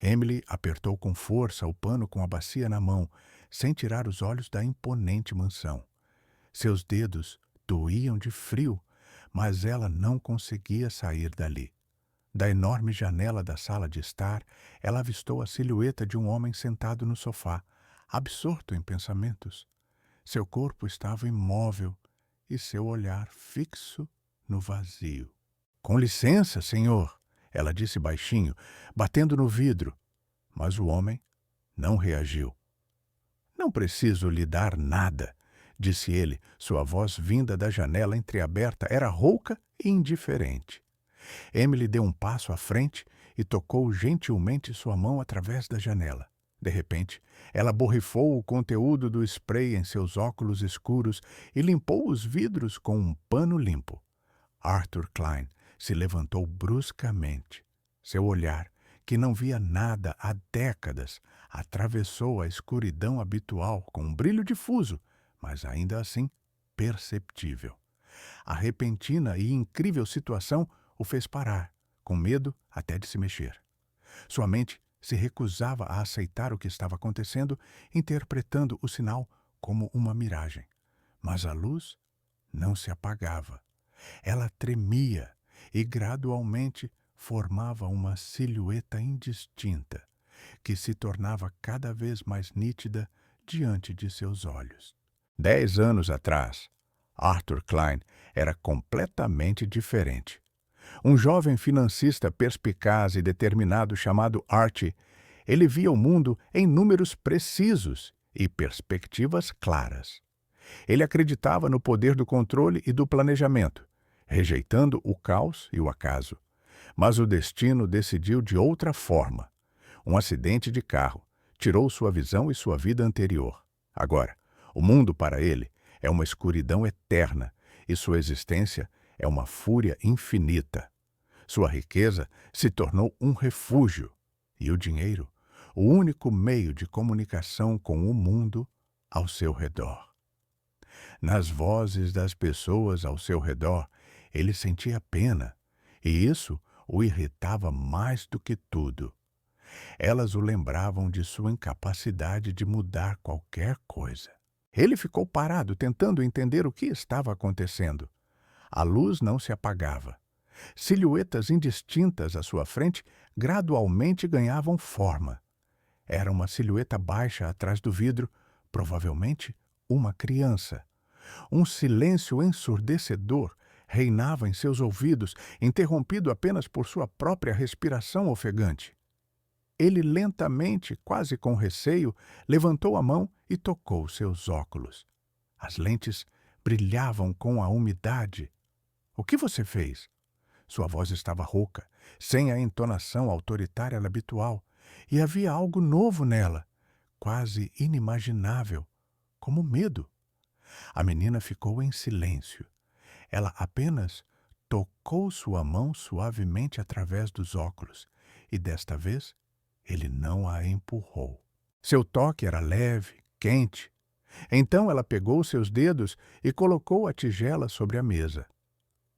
Emily apertou com força o pano com a bacia na mão, sem tirar os olhos da imponente mansão. Seus dedos doíam de frio, mas ela não conseguia sair dali. Da enorme janela da sala de estar, ela avistou a silhueta de um homem sentado no sofá, absorto em pensamentos. Seu corpo estava imóvel e seu olhar fixo no vazio. "Com licença, senhor", ela disse baixinho, batendo no vidro, mas o homem não reagiu. "Não preciso lhe dar nada", disse ele. Sua voz, vinda da janela entreaberta, era rouca e indiferente. Emily deu um passo à frente e tocou gentilmente sua mão através da janela. De repente, ela borrifou o conteúdo do spray em seus óculos escuros e limpou os vidros com um pano limpo. Arthur Klein se levantou bruscamente. Seu olhar, que não via nada há décadas, atravessou a escuridão habitual com um brilho difuso, mas ainda assim perceptível. A repentina e incrível situação o fez parar, com medo até de se mexer. Sua mente se recusava a aceitar o que estava acontecendo, interpretando o sinal como uma miragem. Mas a luz não se apagava. Ela tremia e gradualmente formava uma silhueta indistinta, que se tornava cada vez mais nítida diante de seus olhos. 10 anos atrás, Arthur Klein era completamente diferente. Um jovem financista perspicaz e determinado chamado Archie, ele via o mundo em números precisos e perspectivas claras. Ele acreditava no poder do controle e do planejamento, rejeitando o caos e o acaso. Mas o destino decidiu de outra forma. Um acidente de carro tirou sua visão e sua vida anterior. Agora, o mundo para ele é uma escuridão eterna e sua existência é uma fúria infinita. Sua riqueza se tornou um refúgio e o dinheiro, o único meio de comunicação com o mundo ao seu redor. Nas vozes das pessoas ao seu redor, ele sentia pena, e isso o irritava mais do que tudo. Elas o lembravam de sua incapacidade de mudar qualquer coisa. Ele ficou parado, tentando entender o que estava acontecendo. A luz não se apagava. Silhuetas indistintas à sua frente gradualmente ganhavam forma. Era uma silhueta baixa atrás do vidro, provavelmente uma criança. Um silêncio ensurdecedor reinava em seus ouvidos, interrompido apenas por sua própria respiração ofegante. Ele lentamente, quase com receio, levantou a mão e tocou seus óculos. As lentes brilhavam com a umidade. "O que você fez?" Sua voz estava rouca, sem a entonação autoritária habitual, e havia algo novo nela, quase inimaginável, como medo. A menina ficou em silêncio. Ela apenas tocou sua mão suavemente através dos óculos, e desta vez ele não a empurrou. Seu toque era leve, quente. Então ela pegou seus dedos e colocou a tigela sobre a mesa.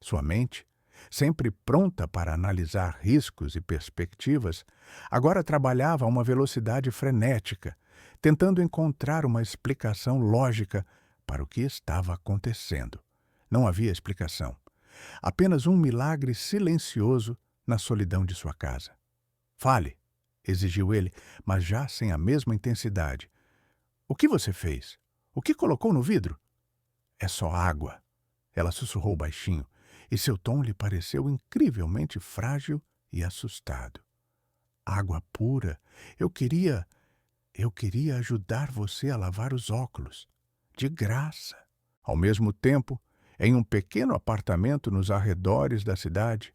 Sua mente, sempre pronta para analisar riscos e perspectivas, agora trabalhava a uma velocidade frenética, tentando encontrar uma explicação lógica para o que estava acontecendo. Não havia explicação. Apenas um milagre silencioso na solidão de sua casa. "Fale", exigiu ele, mas já sem a mesma intensidade. "O que você fez? O que colocou no vidro?" "É só água", ela sussurrou baixinho, e seu tom lhe pareceu incrivelmente frágil e assustado. "Água pura. Eu queria ajudar você a lavar os óculos. De graça." Ao mesmo tempo, em um pequeno apartamento nos arredores da cidade,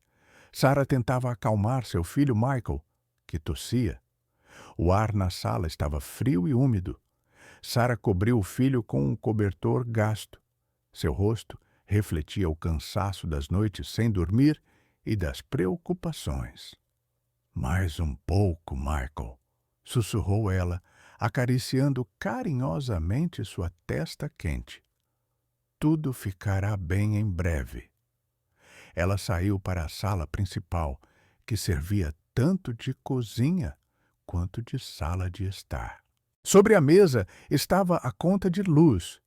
Sarah tentava acalmar seu filho Michael, que tossia. O ar na sala estava frio e úmido. Sarah cobriu o filho com um cobertor gasto. Seu rosto refletia o cansaço das noites sem dormir e das preocupações. "Mais um pouco, Michael", sussurrou ela, acariciando carinhosamente sua testa quente. "Tudo ficará bem em breve." Ela saiu para a sala principal, que servia tanto de cozinha quanto de sala de estar. Sobre a mesa estava a conta de luz,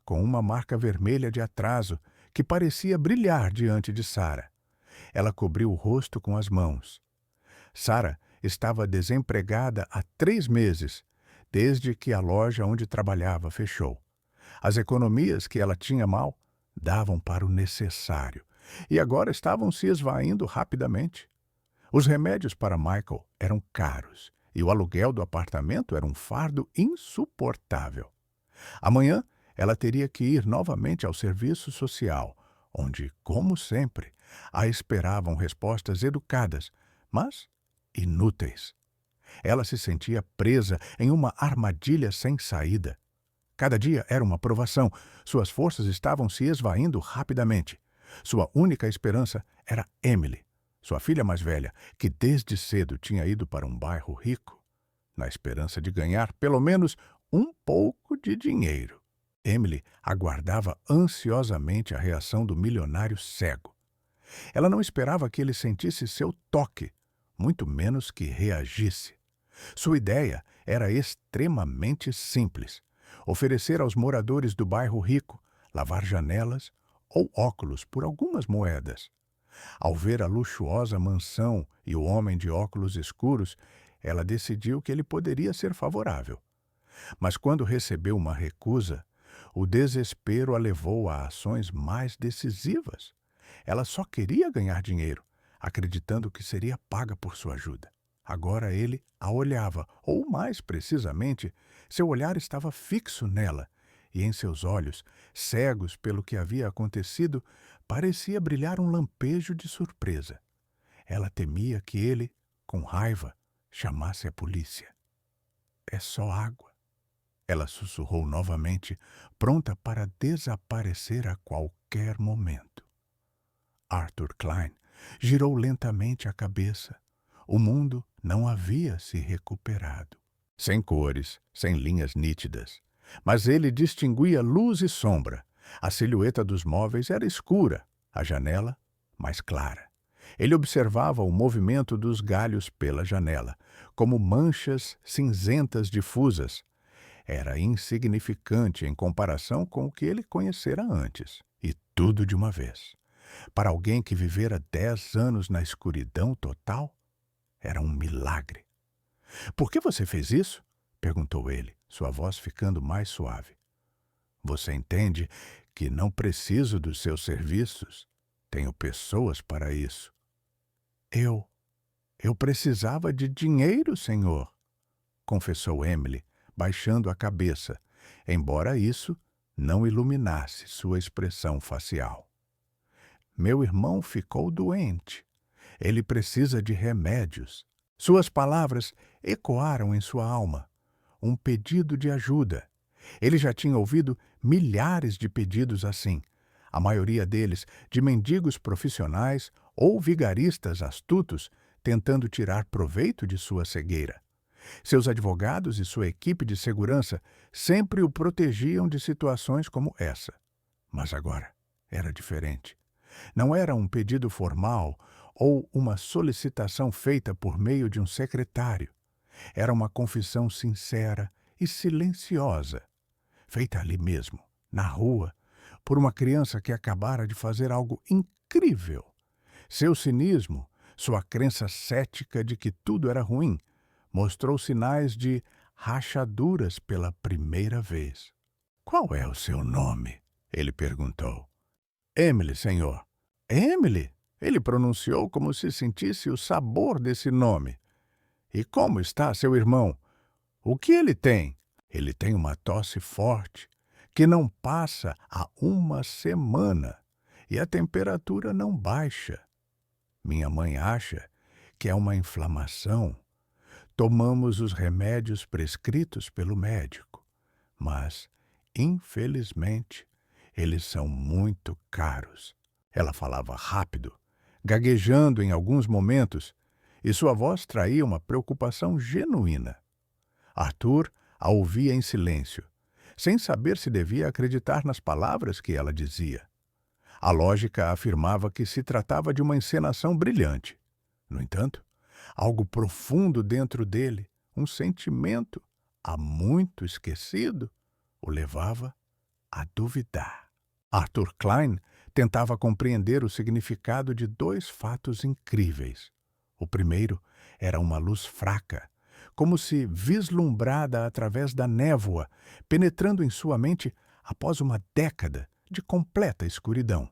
com uma marca vermelha de atraso que parecia brilhar diante de Sara. Ela cobriu o rosto com as mãos. Sara estava desempregada há 3 meses, desde que a loja onde trabalhava fechou. As economias que ela tinha mal davam para o necessário e agora estavam se esvaindo rapidamente. Os remédios para Michael eram caros e o aluguel do apartamento era um fardo insuportável. Amanhã ela teria que ir novamente ao serviço social, onde, como sempre, a esperavam respostas educadas, mas inúteis. Ela se sentia presa em uma armadilha sem saída. Cada dia era uma provação. Suas forças estavam se esvaindo rapidamente. Sua única esperança era Emily, sua filha mais velha, que desde cedo tinha ido para um bairro rico, na esperança de ganhar pelo menos um pouco de dinheiro. Emily aguardava ansiosamente a reação do milionário cego. Ela não esperava que ele sentisse seu toque, muito menos que reagisse. Sua ideia era extremamente simples: oferecer aos moradores do bairro rico lavar janelas ou óculos por algumas moedas. Ao ver a luxuosa mansão e o homem de óculos escuros, ela decidiu que ele poderia ser favorável. Mas quando recebeu uma recusa, o desespero a levou a ações mais decisivas. Ela só queria ganhar dinheiro, acreditando que seria paga por sua ajuda. Agora ele a olhava, ou mais precisamente, seu olhar estava fixo nela, e em seus olhos, cegos pelo que havia acontecido, parecia brilhar um lampejo de surpresa. Ela temia que ele, com raiva, chamasse a polícia. É só água. Ela sussurrou novamente, pronta para desaparecer a qualquer momento. Arthur Klein girou lentamente a cabeça. O mundo não havia se recuperado. Sem cores, sem linhas nítidas. Mas ele distinguia luz e sombra. A silhueta dos móveis era escura, a janela mais clara. Ele observava o movimento dos galhos pela janela, como manchas cinzentas difusas. Era insignificante em comparação com o que ele conhecera antes. E tudo de uma vez. Para alguém que vivera 10 anos na escuridão total, era um milagre. "Por que você fez isso?" perguntou ele, sua voz ficando mais suave. "Você entende que não preciso dos seus serviços? Tenho pessoas para isso." Eu precisava de dinheiro, senhor", confessou Emily, baixando a cabeça, embora isso não iluminasse sua expressão facial. "Meu irmão ficou doente. Ele precisa de remédios." Suas palavras ecoaram em sua alma. Um pedido de ajuda. Ele já tinha ouvido milhares de pedidos assim, a maioria deles de mendigos profissionais ou vigaristas astutos tentando tirar proveito de sua cegueira. Seus advogados e sua equipe de segurança sempre o protegiam de situações como essa. Mas agora era diferente. Não era um pedido formal ou uma solicitação feita por meio de um secretário. Era uma confissão sincera e silenciosa, feita ali mesmo, na rua, por uma criança que acabara de fazer algo incrível. Seu cinismo, sua crença cética de que tudo era ruim, mostrou sinais de rachaduras pela primeira vez. "Qual é o seu nome?" ele perguntou. "Emily, senhor." "Emily?" Ele pronunciou como se sentisse o sabor desse nome. "E como está seu irmão? O que ele tem?" "Ele tem uma tosse forte, que não passa há uma semana, e a temperatura não baixa. Minha mãe acha que é uma inflamação. Tomamos os remédios prescritos pelo médico, mas, infelizmente, eles são muito caros." Ela falava rápido, gaguejando em alguns momentos, e sua voz traía uma preocupação genuína. Arthur a ouvia em silêncio, sem saber se devia acreditar nas palavras que ela dizia. A lógica afirmava que se tratava de uma encenação brilhante. No entanto, algo profundo dentro dele, um sentimento há muito esquecido, o levava a duvidar. Arthur Klein tentava compreender o significado de dois fatos incríveis. O primeiro era uma luz fraca, como se vislumbrada através da névoa, penetrando em sua mente após uma década de completa escuridão.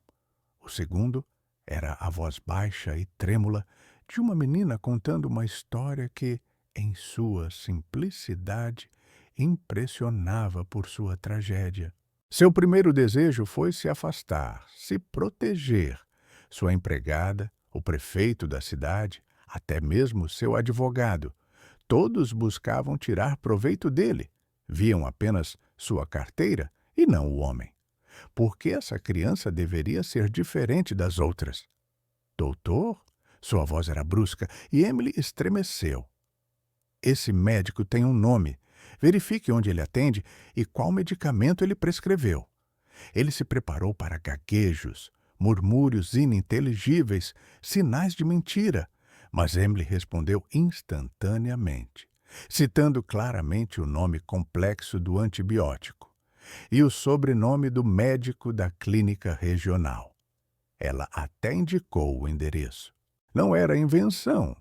O segundo era a voz baixa e trêmula de uma menina contando uma história que, em sua simplicidade, impressionava por sua tragédia. Seu primeiro desejo foi se afastar, se proteger. Sua empregada, o prefeito da cidade, até mesmo seu advogado, todos buscavam tirar proveito dele. Viam apenas sua carteira e não o homem. Por que essa criança deveria ser diferente das outras? Doutor? Sua voz era brusca e Emily estremeceu. Esse médico tem um nome. Verifique onde ele atende e qual medicamento ele prescreveu. Ele se preparou para gaguejos, murmúrios ininteligíveis, sinais de mentira, mas Emily respondeu instantaneamente, citando claramente o nome complexo do antibiótico e o sobrenome do médico da clínica regional. Ela até indicou o endereço. Não era invenção,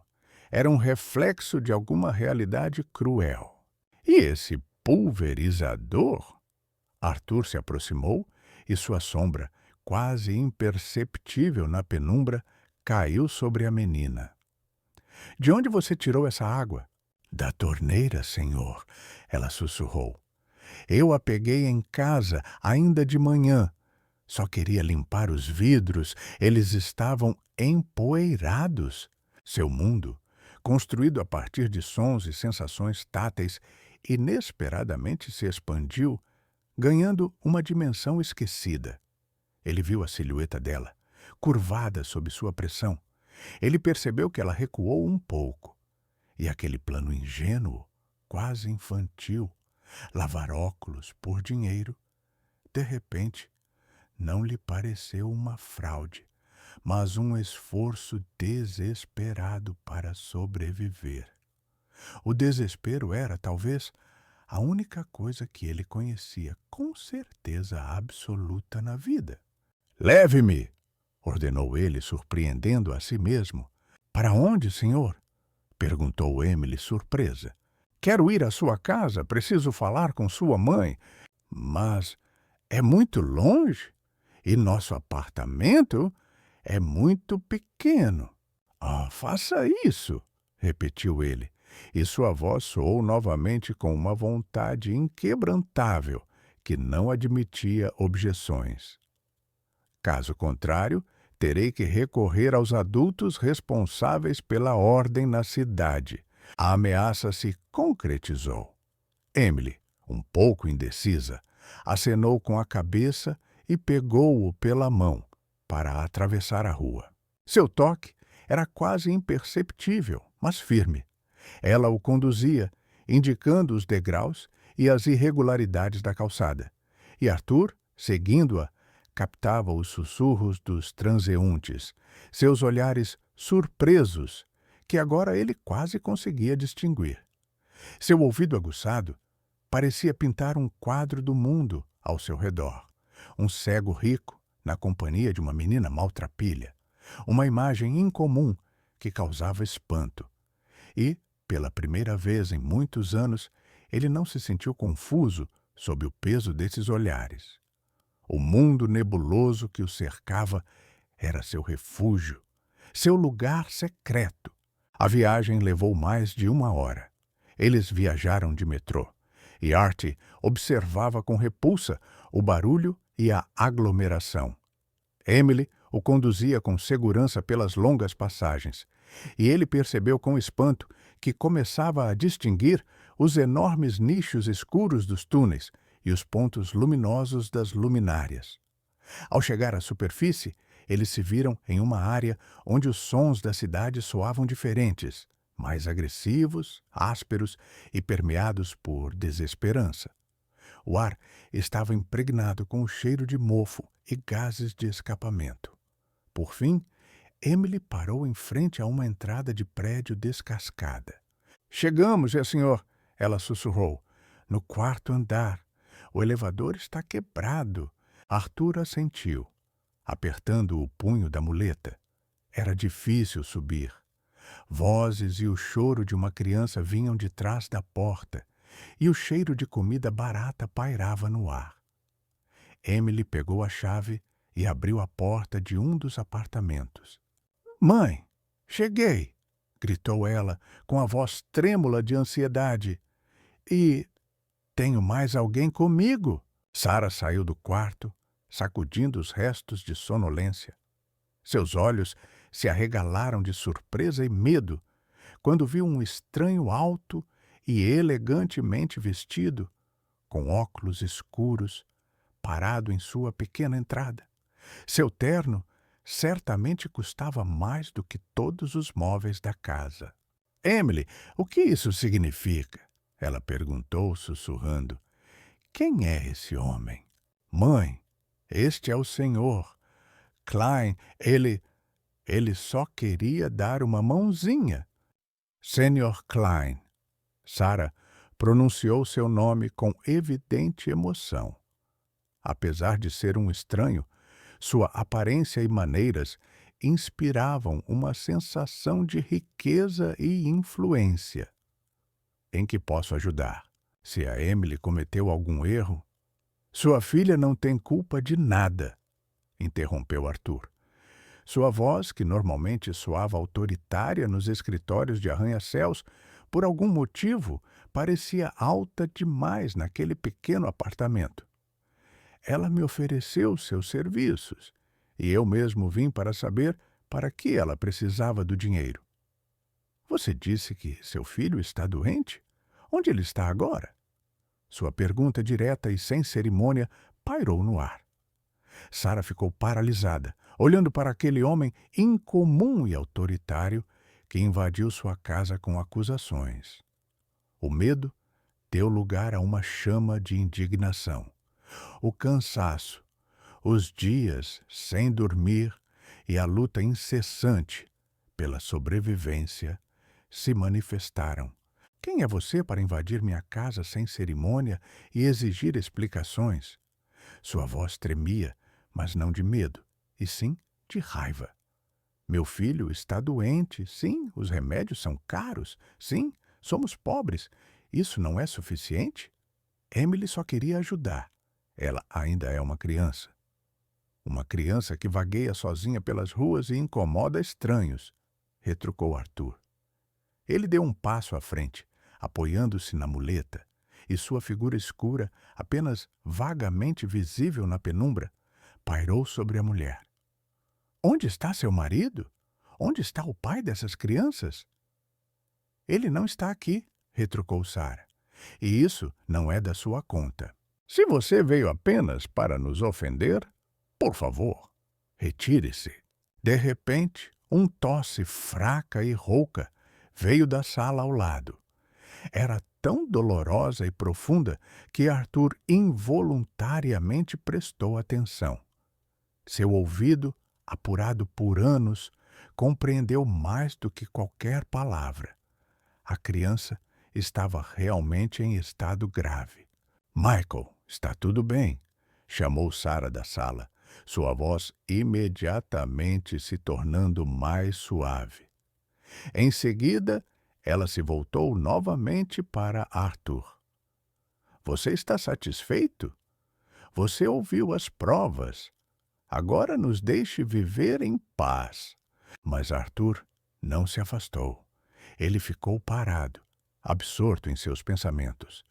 era um reflexo de alguma realidade cruel. E esse pulverizador? Arthur se aproximou e sua sombra, quase imperceptível na penumbra, caiu sobre a menina. De onde você tirou essa água? Da torneira, senhor, ela sussurrou. Eu a peguei em casa ainda de manhã. Só queria limpar os vidros, eles estavam empoeirados. Seu mundo, construído a partir de sons e sensações táteis, inesperadamente se expandiu, ganhando uma dimensão esquecida. Ele viu a silhueta dela, curvada sob sua pressão. Ele percebeu que ela recuou um pouco. E aquele plano ingênuo, quase infantil, lavar óculos por dinheiro, de repente, não lhe pareceu uma fraude, mas um esforço desesperado para sobreviver. O desespero era, talvez, a única coisa que ele conhecia com certeza absoluta na vida. Leve-me, ordenou ele, surpreendendo a si mesmo. Para onde, senhor? Perguntou Emily, surpresa. Quero ir à sua casa, preciso falar com sua mãe. Mas é muito longe e nosso apartamento é muito pequeno. Ah, faça isso, repetiu ele, e sua voz soou novamente com uma vontade inquebrantável que não admitia objeções. Caso contrário, terei que recorrer aos adultos responsáveis pela ordem na cidade. A ameaça se concretizou. Emily, um pouco indecisa, acenou com a cabeça e pegou-o pela mão para atravessar a rua. Seu toque era quase imperceptível, mas firme. Ela o conduzia, indicando os degraus e as irregularidades da calçada. E Arthur, seguindo-a, captava os sussurros dos transeuntes, seus olhares surpresos, que agora ele quase conseguia distinguir. Seu ouvido aguçado parecia pintar um quadro do mundo ao seu redor. Um cego rico na companhia de uma menina maltrapilha. Uma imagem incomum que causava espanto. E, pela primeira vez em muitos anos, ele não se sentiu confuso sob o peso desses olhares. O mundo nebuloso que o cercava era seu refúgio, seu lugar secreto. A viagem levou mais de 1 hora. Eles viajaram de metrô, e Artie observava com repulsa o barulho e a aglomeração. Emily o conduzia com segurança pelas longas passagens, e ele percebeu com espanto que começava a distinguir os enormes nichos escuros dos túneis e os pontos luminosos das luminárias. Ao chegar à superfície, eles se viram em uma área onde os sons da cidade soavam diferentes, mais agressivos, ásperos e permeados por desesperança. O ar estava impregnado com o cheiro de mofo e gases de escapamento. Por fim, Emily parou em frente a uma entrada de prédio descascada. Chegamos, senhor, ela sussurrou. No quarto andar. O elevador está quebrado. Arthur assentiu, apertando o punho da muleta. Era difícil subir. Vozes e o choro de uma criança vinham de trás da porta, e o cheiro de comida barata pairava no ar. Emily pegou a chave e abriu a porta de um dos apartamentos. Mãe, cheguei! Gritou ela, com a voz trêmula de ansiedade. E tenho mais alguém comigo. Sarah saiu do quarto, sacudindo os restos de sonolência. Seus olhos se arregalaram de surpresa e medo quando viu um estranho alto e elegantemente vestido, com óculos escuros, parado em sua pequena entrada. Seu terno certamente custava mais do que todos os móveis da casa. Emily, o que isso significa? Ela perguntou, sussurrando. Quem é esse homem? Mãe, este é o senhor. Klein, ele só queria dar uma mãozinha. Senhor Klein. Sarah pronunciou seu nome com evidente emoção. Apesar de ser um estranho, sua aparência e maneiras inspiravam uma sensação de riqueza e influência. Em que posso ajudar? Se a Emily cometeu algum erro? Sua filha não tem culpa de nada, interrompeu Arthur. Sua voz, que normalmente soava autoritária nos escritórios de arranha-céus, por algum motivo, parecia alta demais naquele pequeno apartamento. Ela me ofereceu seus serviços, e eu mesmo vim para saber para que ela precisava do dinheiro. Você disse que seu filho está doente? Onde ele está agora? Sua pergunta direta e sem cerimônia pairou no ar. Sarah ficou paralisada, olhando para aquele homem incomum e autoritário que invadiu sua casa com acusações. O medo deu lugar a uma chama de indignação. O cansaço, os dias sem dormir e a luta incessante pela sobrevivência se manifestaram. Quem é você para invadir minha casa sem cerimônia e exigir explicações? Sua voz tremia, mas não de medo, e sim de raiva. Meu filho está doente, sim, os remédios são caros, sim, somos pobres. Isso não é suficiente? Emily só queria ajudar. Ela ainda é uma criança. Uma criança que vagueia sozinha pelas ruas e incomoda estranhos, retrucou Arthur. Ele deu um passo à frente, apoiando-se na muleta, e sua figura escura, apenas vagamente visível na penumbra, pairou sobre a mulher. Onde está seu marido? Onde está o pai dessas crianças? Ele não está aqui, retrucou Sarah. E isso não é da sua conta. Se você veio apenas para nos ofender, por favor, retire-se. De repente, um tosse fraca e rouca veio da sala ao lado. Era tão dolorosa e profunda que Arthur involuntariamente prestou atenção. Seu ouvido, apurado por anos, compreendeu mais do que qualquer palavra. A criança estava realmente em estado grave. Michael, está tudo bem, chamou Sarah da sala, sua voz imediatamente se tornando mais suave. Em seguida, ela se voltou novamente para Arthur. Você está satisfeito? Você ouviu as provas. Agora nos deixe viver em paz. Mas Arthur não se afastou. Ele ficou parado, absorto em seus pensamentos.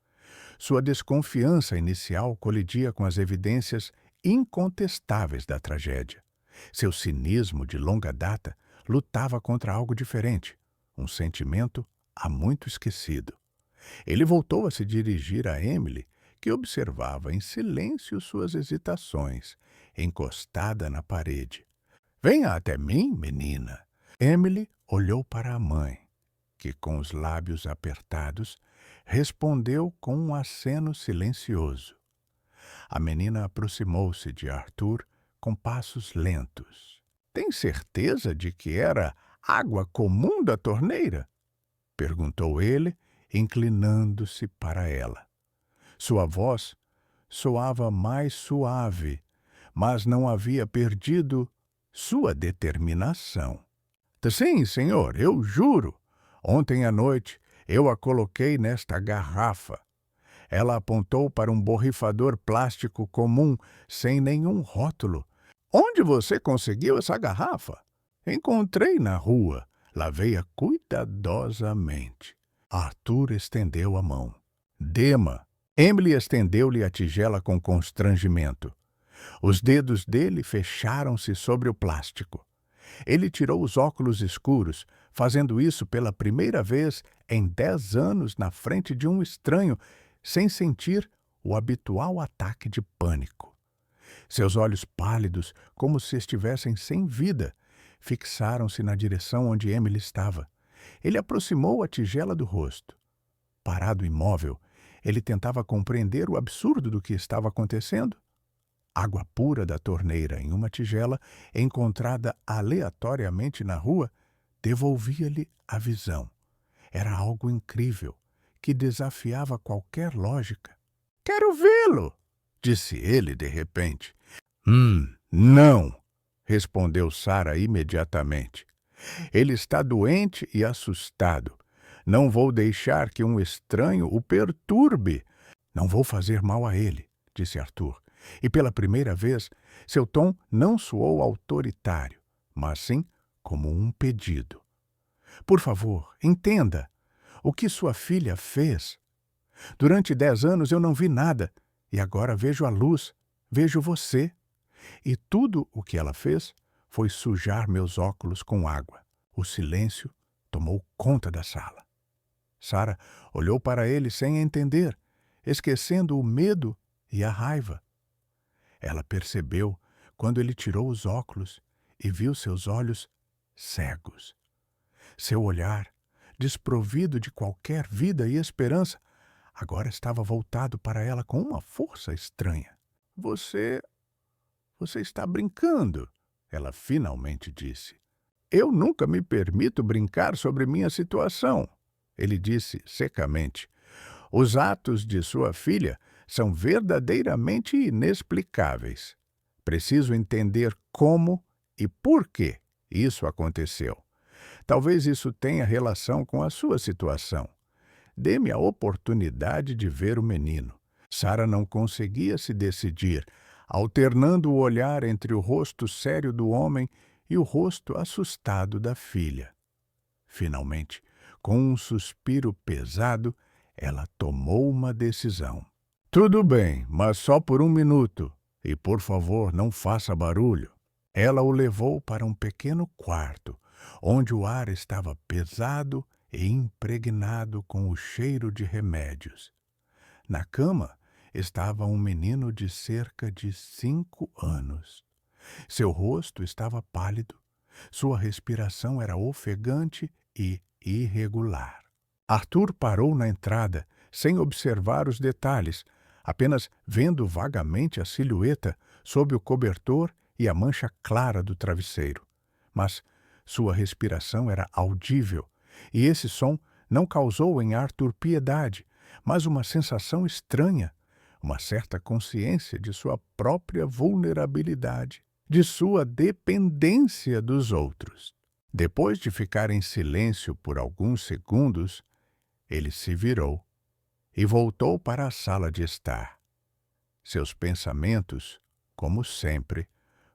Sua desconfiança inicial colidia com as evidências incontestáveis da tragédia. Seu cinismo de longa data lutava contra algo diferente, um sentimento há muito esquecido. Ele voltou a se dirigir a Emily, que observava em silêncio suas hesitações, encostada na parede. Venha até mim, menina. Emily olhou para a mãe, que, com os lábios apertados, respondeu com um aceno silencioso. A menina aproximou-se de Arthur com passos lentos. Tem certeza de que era água comum da torneira? perguntou ele, inclinando-se para ela. Sua voz soava mais suave, mas não havia perdido sua determinação. Sim, senhor, eu juro. Ontem à noite eu a coloquei nesta garrafa. Ela apontou para um borrifador plástico comum, sem nenhum rótulo. Onde você conseguiu essa garrafa? Encontrei na rua. Lavei-a cuidadosamente. Arthur estendeu a mão. Dema. Emily estendeu-lhe a tigela com constrangimento. Os dedos dele fecharam-se sobre o plástico. Ele tirou os óculos escuros, fazendo isso pela primeira vez em 10 anos na frente de um estranho, sem sentir o habitual ataque de pânico. Seus olhos pálidos, como se estivessem sem vida, fixaram-se na direção onde Emily estava. Ele aproximou a tigela do rosto. Parado imóvel, ele tentava compreender o absurdo do que estava acontecendo. Água pura da torneira em uma tigela, encontrada aleatoriamente na rua, devolvia-lhe a visão. Era algo incrível, que desafiava qualquer lógica. Quero vê-lo, disse ele de repente. Não, respondeu Sarah imediatamente. Ele está doente e assustado. Não vou deixar que um estranho o perturbe. Não vou fazer mal a ele, disse Arthur. E pela primeira vez, seu tom não soou autoritário, mas sim como um pedido. Por favor, entenda. O que sua filha fez? Durante 10 anos eu não vi nada, e agora vejo a luz, vejo você. E tudo o que ela fez foi sujar meus óculos com água. O silêncio tomou conta da sala. Sarah olhou para ele sem entender, esquecendo o medo e a raiva. Ela percebeu quando ele tirou os óculos e viu seus olhos cegos. Seu olhar, desprovido de qualquer vida e esperança, agora estava voltado para ela com uma força estranha. Você está brincando, ela finalmente disse. Eu nunca me permito brincar sobre minha situação, ele disse secamente. Os atos de sua filha são verdadeiramente inexplicáveis. Preciso entender como e por que isso aconteceu. Talvez isso tenha relação com a sua situação. Dê-me a oportunidade de ver o menino. Sarah não conseguia se decidir, alternando o olhar entre o rosto sério do homem e o rosto assustado da filha. Finalmente, com um suspiro pesado, ela tomou uma decisão. Tudo bem, mas só por 1 minuto. E, por favor, não faça barulho. Ela o levou para um pequeno quarto, onde o ar estava pesado e impregnado com o cheiro de remédios. Na cama estava um menino de cerca de 5 anos. Seu rosto estava pálido, sua respiração era ofegante e irregular. Arthur parou na entrada, sem observar os detalhes, apenas vendo vagamente a silhueta sob o cobertor e a mancha clara do travesseiro. Mas sua respiração era audível, e esse som não causou em Arthur piedade, mas uma sensação estranha, uma certa consciência de sua própria vulnerabilidade, de sua dependência dos outros. Depois de ficar em silêncio por alguns segundos, ele se virou e voltou para a sala de estar. Seus pensamentos, como sempre,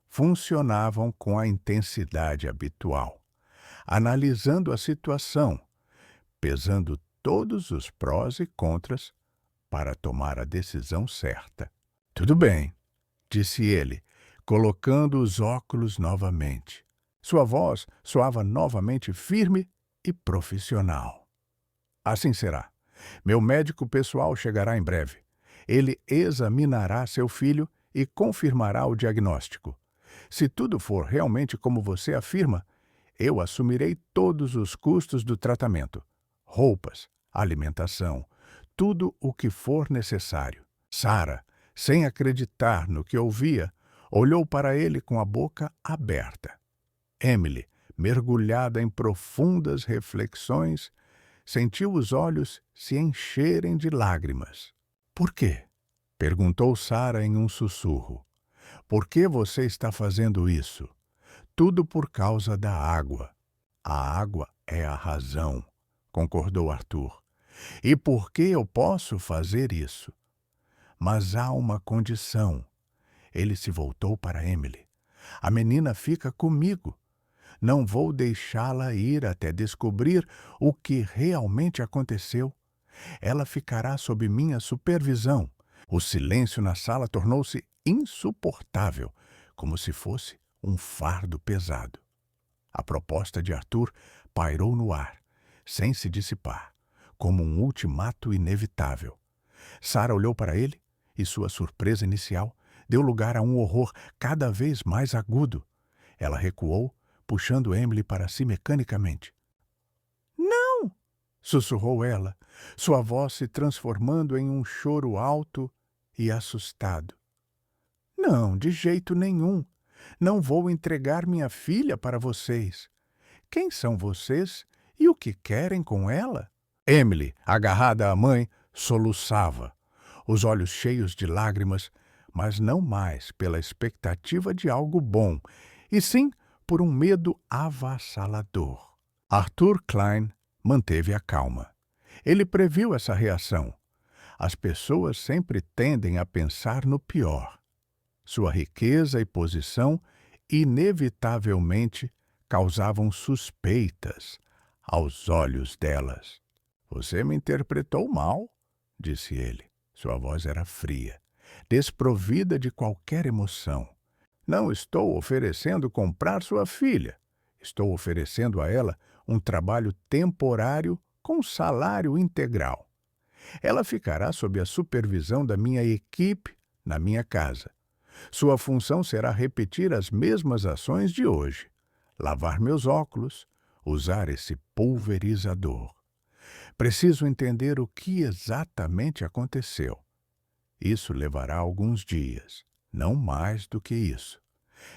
funcionavam com a intensidade habitual, analisando a situação, pesando todos os prós e contras para tomar a decisão certa. Tudo bem, disse ele, colocando os óculos novamente. Sua voz soava novamente firme e profissional. Assim será. Meu médico pessoal chegará em breve. Ele examinará seu filho e confirmará o diagnóstico. Se tudo for realmente como você afirma, eu assumirei todos os custos do tratamento. Roupas, alimentação, tudo o que for necessário. Sarah, sem acreditar no que ouvia, olhou para ele com a boca aberta. Emily, mergulhada em profundas reflexões, sentiu os olhos se encherem de lágrimas. Por quê? Perguntou Sara em um sussurro. Por que você está fazendo isso? Tudo por causa da água. A água é a razão, concordou Arthur. E por que eu posso fazer isso? Mas há uma condição. Ele se voltou para Emily. A menina fica comigo. Não vou deixá-la ir até descobrir o que realmente aconteceu. Ela ficará sob minha supervisão. O silêncio na sala tornou-se insuportável, como se fosse um fardo pesado. A proposta de Arthur pairou no ar, sem se dissipar, como um ultimato inevitável. Sara olhou para ele e sua surpresa inicial deu lugar a um horror cada vez mais agudo. Ela recuou, puxando Emily para si mecanicamente. "Não!" sussurrou ela, sua voz se transformando em um choro alto e assustado. "Não, de jeito nenhum. Não vou entregar minha filha para vocês. Quem são vocês e o que querem com ela?" Emily, agarrada à mãe, soluçava, os olhos cheios de lágrimas, mas não mais pela expectativa de algo bom, e sim por um medo avassalador. Arthur Klein manteve a calma. Ele previu essa reação. As pessoas sempre tendem a pensar no pior. Sua riqueza e posição inevitavelmente causavam suspeitas aos olhos delas. "Você me interpretou mal", disse ele. Sua voz era fria, desprovida de qualquer emoção. "Não estou oferecendo comprar sua filha. Estou oferecendo a ela um trabalho temporário com salário integral. Ela ficará sob a supervisão da minha equipe na minha casa. Sua função será repetir as mesmas ações de hoje: lavar meus óculos, usar esse pulverizador. Preciso entender o que exatamente aconteceu. Isso levará alguns dias, não mais do que isso.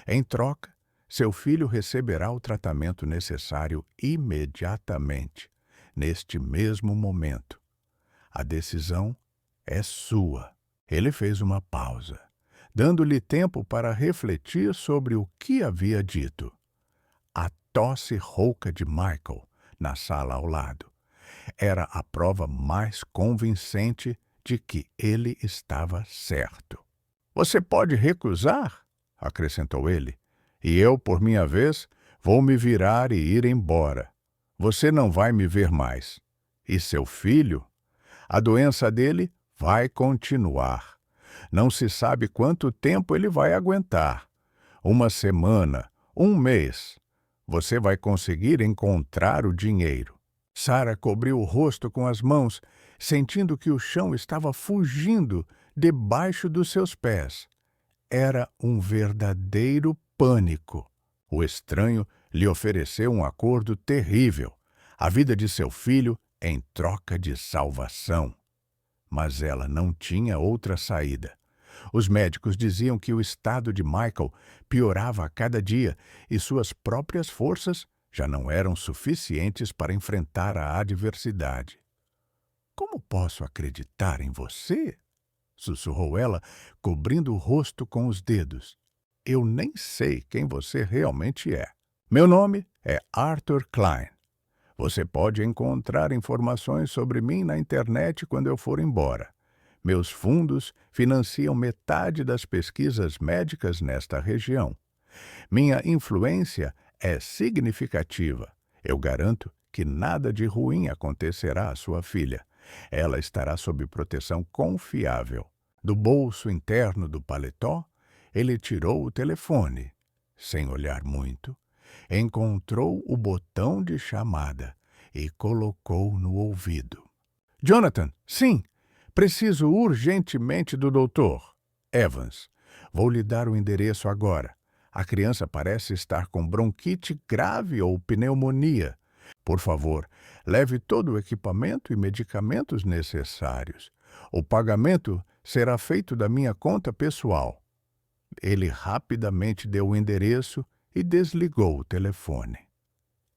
Em troca, seu filho receberá o tratamento necessário imediatamente, neste mesmo momento. A decisão é sua." Ele fez uma pausa, dando-lhe tempo para refletir sobre o que havia dito. A tosse rouca de Michael, na sala ao lado, era a prova mais convincente de que ele estava certo. "Você pode recusar", acrescentou ele, "e eu, por minha vez, vou me virar e ir embora. Você não vai me ver mais. E seu filho? A doença dele vai continuar. Não se sabe quanto tempo ele vai aguentar. Uma semana, um mês. Você vai conseguir encontrar o dinheiro." Sara cobriu o rosto com as mãos, sentindo que o chão estava fugindo debaixo dos seus pés. Era um verdadeiro pânico. O estranho lhe ofereceu um acordo terrível, a vida de seu filho em troca de salvação. Mas ela não tinha outra saída. Os médicos diziam que o estado de Michael piorava a cada dia e suas próprias forças já não eram suficientes para enfrentar a adversidade. "Como posso acreditar em você?" sussurrou ela, cobrindo o rosto com os dedos. "Eu nem sei quem você realmente é. Meu nome é Arthur Klein. Você pode encontrar informações sobre mim na internet quando eu for embora. Meus fundos financiam metade das pesquisas médicas nesta região. Minha influência é significativa. Eu garanto que nada de ruim acontecerá à sua filha. Ela estará sob proteção confiável." Do bolso interno do paletó, ele tirou o telefone. Sem olhar muito, encontrou o botão de chamada e colocou no ouvido. "Jonathan, sim, preciso urgentemente do doutor Evans. Vou lhe dar o endereço agora. A criança parece estar com bronquite grave ou pneumonia. Por favor, leve todo o equipamento e medicamentos necessários. O pagamento será feito da minha conta pessoal." Ele rapidamente deu o endereço e desligou o telefone.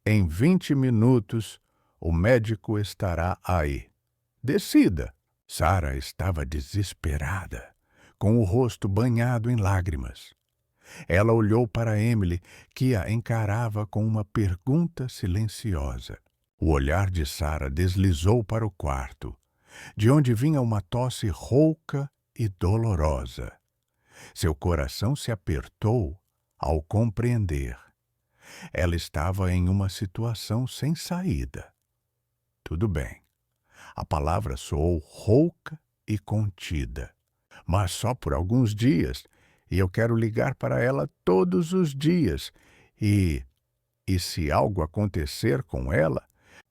Em 20 minutos, O médico estará aí. Decida. Sarah estava desesperada, com o rosto banhado em lágrimas. Ela olhou para Emily, que a encarava com uma pergunta silenciosa. O olhar de Sarah deslizou para o quarto, de onde vinha uma tosse rouca e dolorosa. Seu coração se apertou ao compreender. Ela estava em uma situação sem saída. Tudo bem. A palavra soou rouca e contida. Mas só por alguns dias, e eu quero ligar para ela todos os dias. E se algo acontecer com ela,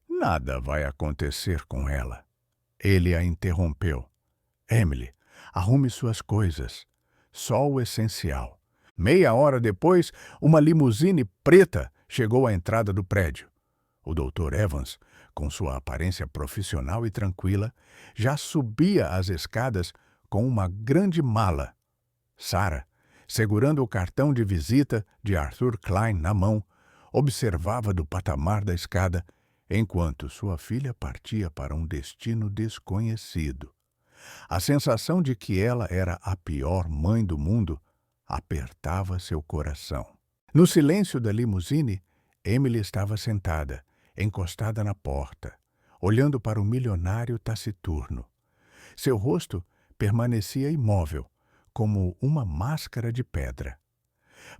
nada vai acontecer com ela. Ele a interrompeu. Emily, arrume suas coisas. Só o essencial. Meia hora depois, uma limusine preta chegou à entrada do prédio. O Dr. Evans, com sua aparência profissional e tranquila, já subia as escadas com uma grande mala. Sarah, segurando o cartão de visita de Arthur Klein na mão, observava do patamar da escada, enquanto sua filha partia para um destino desconhecido. A sensação de que ela era a pior mãe do mundo apertava seu coração. No silêncio da limusine, Emily estava sentada, encostada na porta, olhando para o milionário taciturno. Seu rosto permanecia imóvel, como uma máscara de pedra.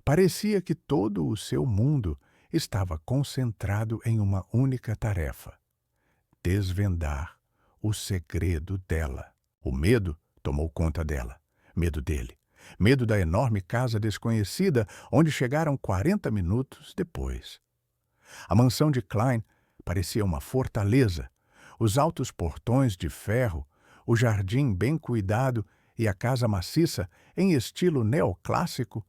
Parecia que todo o seu mundo estava concentrado em uma única tarefa: desvendar o segredo dela. O medo tomou conta dela, medo dele, medo da enorme casa desconhecida onde chegaram 40 minutos depois. A mansão de Klein parecia uma fortaleza. Os altos portões de ferro, o jardim bem cuidado e a casa maciça, em estilo neoclássico,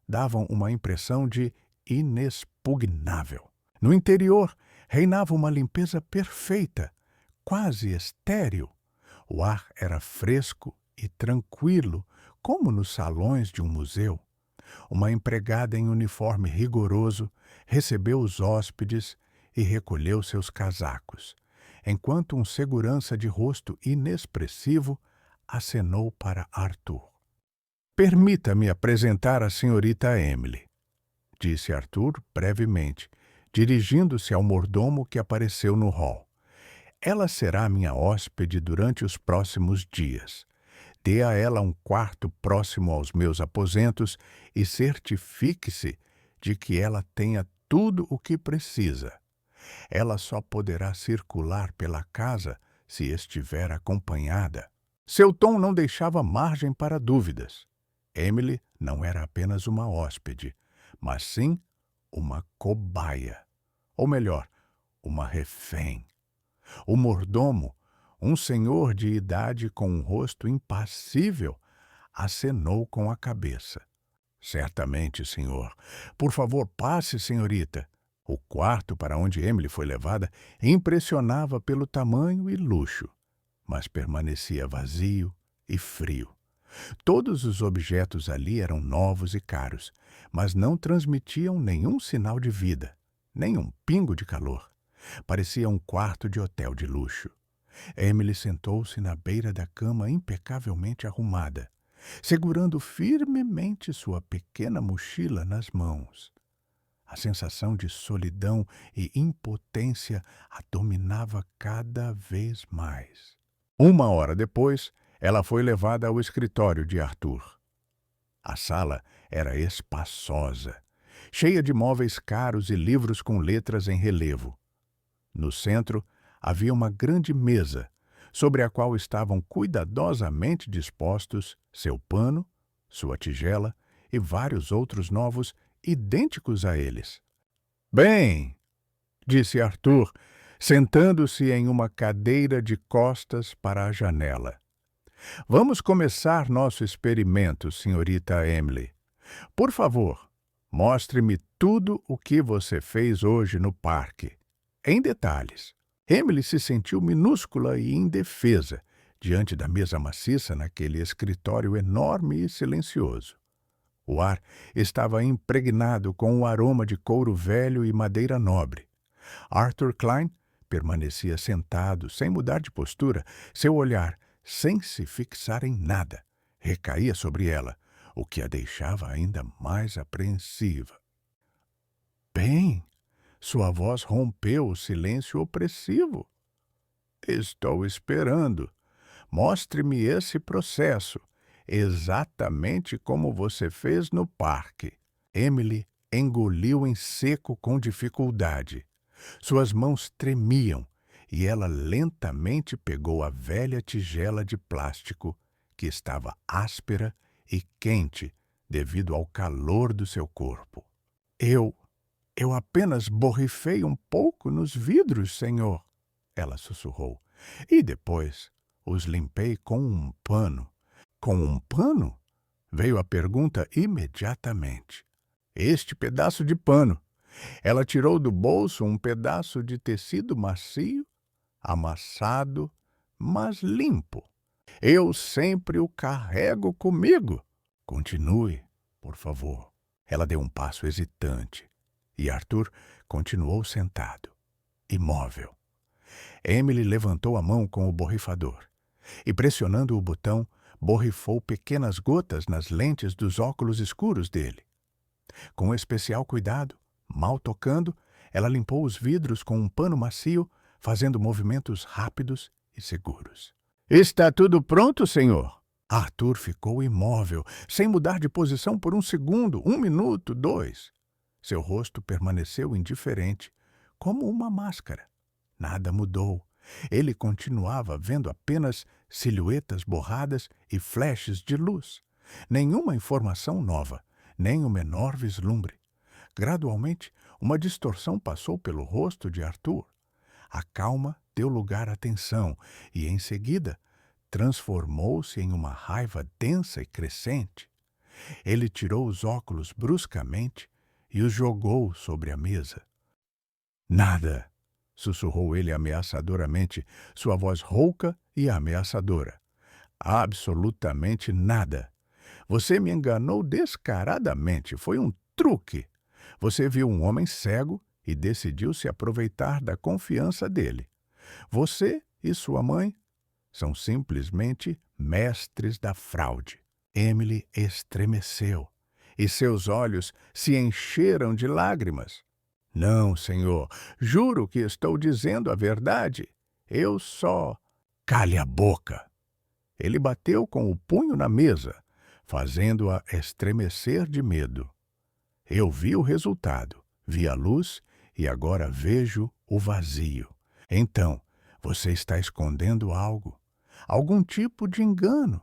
davam uma impressão de inexpugnável. No interior, reinava uma limpeza perfeita, quase estéril. O ar era fresco e tranquilo, como nos salões de um museu. Uma empregada em uniforme rigoroso recebeu os hóspedes e recolheu seus casacos, enquanto um segurança de rosto inexpressivo acenou para Arthur. Permita-me apresentar a senhorita Emily, disse Arthur brevemente, dirigindo-se ao mordomo que apareceu no hall. Ela será minha hóspede durante os próximos dias. Dê a ela um quarto próximo aos meus aposentos e certifique-se de que ela tenha tudo o que precisa. Ela só poderá circular pela casa se estiver acompanhada. Seu tom não deixava margem para dúvidas. Emily não era apenas uma hóspede, mas sim uma cobaia. Ou melhor, uma refém. O mordomo, um senhor de idade com um rosto impassível, acenou com a cabeça. Certamente, senhor. Por favor, passe, senhorita. O quarto para onde Emily foi levada impressionava pelo tamanho e luxo, mas permanecia vazio e frio. Todos os objetos ali eram novos e caros, mas não transmitiam nenhum sinal de vida, nem um pingo de calor. Parecia um quarto de hotel de luxo. Emily sentou-se na beira da cama impecavelmente arrumada, segurando firmemente sua pequena mochila nas mãos. A sensação de solidão e impotência a dominava cada vez mais. 1 hora depois, ela foi levada ao escritório de Arthur. A sala era espaçosa, cheia de móveis caros e livros com letras em relevo. No centro, havia uma grande mesa, sobre a qual estavam cuidadosamente dispostos seu pano, sua tigela e vários outros novos idênticos a eles. Bem, disse Arthur, sentando-se em uma cadeira de costas para a janela. Vamos começar nosso experimento, senhorita Emily. Por favor, mostre-me tudo o que você fez hoje no parque, em detalhes. Emily se sentiu minúscula e indefesa diante da mesa maciça naquele escritório enorme e silencioso. O ar estava impregnado com o aroma de couro velho e madeira nobre. Arthur Klein permanecia sentado, sem mudar de postura, seu olhar, sem se fixar em nada, recaía sobre ela, o que a deixava ainda mais apreensiva. Bem, sua voz rompeu o silêncio opressivo. Estou esperando. Mostre-me esse processo, exatamente como você fez no parque. Emily engoliu em seco com dificuldade. Suas mãos tremiam e ela lentamente pegou a velha tigela de plástico, que estava áspera e quente devido ao calor do seu corpo. Eu apenas borrifei um pouco nos vidros, senhor, ela sussurrou, e depois os limpei com um pano. Com um pano? Veio a pergunta imediatamente. Este pedaço de pano. Ela tirou do bolso um pedaço de tecido macio, amassado, mas limpo. Eu sempre o carrego comigo. Continue, por favor. Ela deu um passo hesitante e Arthur continuou sentado, imóvel. Emily levantou a mão com o borrifador e, pressionando o botão, borrifou pequenas gotas nas lentes dos óculos escuros dele. Com especial cuidado, mal tocando, ela limpou os vidros com um pano macio, fazendo movimentos rápidos e seguros. Está tudo pronto, senhor? Arthur ficou imóvel, sem mudar de posição por um segundo, 1 minuto, 2. Seu rosto permaneceu indiferente, como uma máscara. Nada mudou. Ele continuava vendo apenas silhuetas borradas e flashes de luz. Nenhuma informação nova, nem o menor vislumbre. Gradualmente, uma distorção passou pelo rosto de Arthur. A calma deu lugar à tensão e, em seguida, transformou-se em uma raiva densa e crescente. Ele tirou os óculos bruscamente e os jogou sobre a mesa. Nada! Sussurrou ele ameaçadoramente, sua voz rouca e ameaçadora. Absolutamente nada. Você me enganou descaradamente. Foi um truque. Você viu um homem cego e decidiu se aproveitar da confiança dele. Você e sua mãe são simplesmente mestres da fraude. Emily estremeceu e seus olhos se encheram de lágrimas. Não, senhor, juro que estou dizendo a verdade. Eu só... Cale a boca! Ele bateu com o punho na mesa, fazendo-a estremecer de medo. Eu vi o resultado, vi a luz e agora vejo o vazio. Então, você está escondendo algo, algum tipo de engano.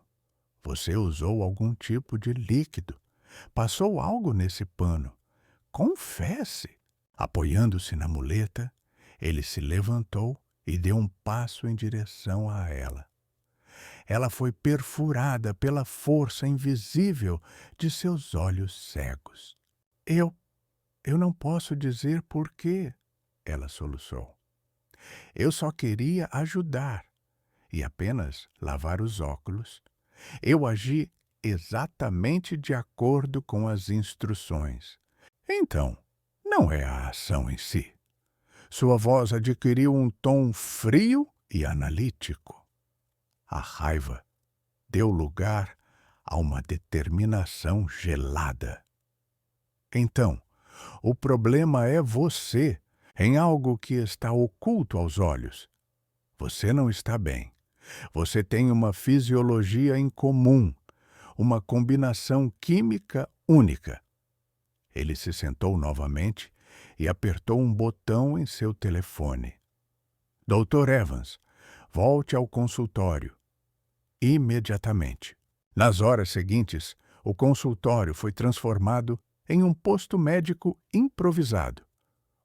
Você usou algum tipo de líquido. Passou algo nesse pano. Confesse! Apoiando-se na muleta, ele se levantou e deu um passo em direção a ela. Ela foi perfurada pela força invisível de seus olhos cegos. Eu não posso dizer por quê, ela soluçou. Eu só queria ajudar e apenas lavar os óculos. Eu agi exatamente de acordo com as instruções. Então, não é a ação em si. Sua voz adquiriu um tom frio e analítico. A raiva deu lugar a uma determinação gelada. Então, o problema é você, em algo que está oculto aos olhos. Você não está bem. Você tem uma fisiologia incomum, uma combinação química única. Ele se sentou novamente e apertou um botão em seu telefone. Dr. Evans, volte ao consultório. Imediatamente. Nas horas seguintes, o consultório foi transformado em um posto médico improvisado.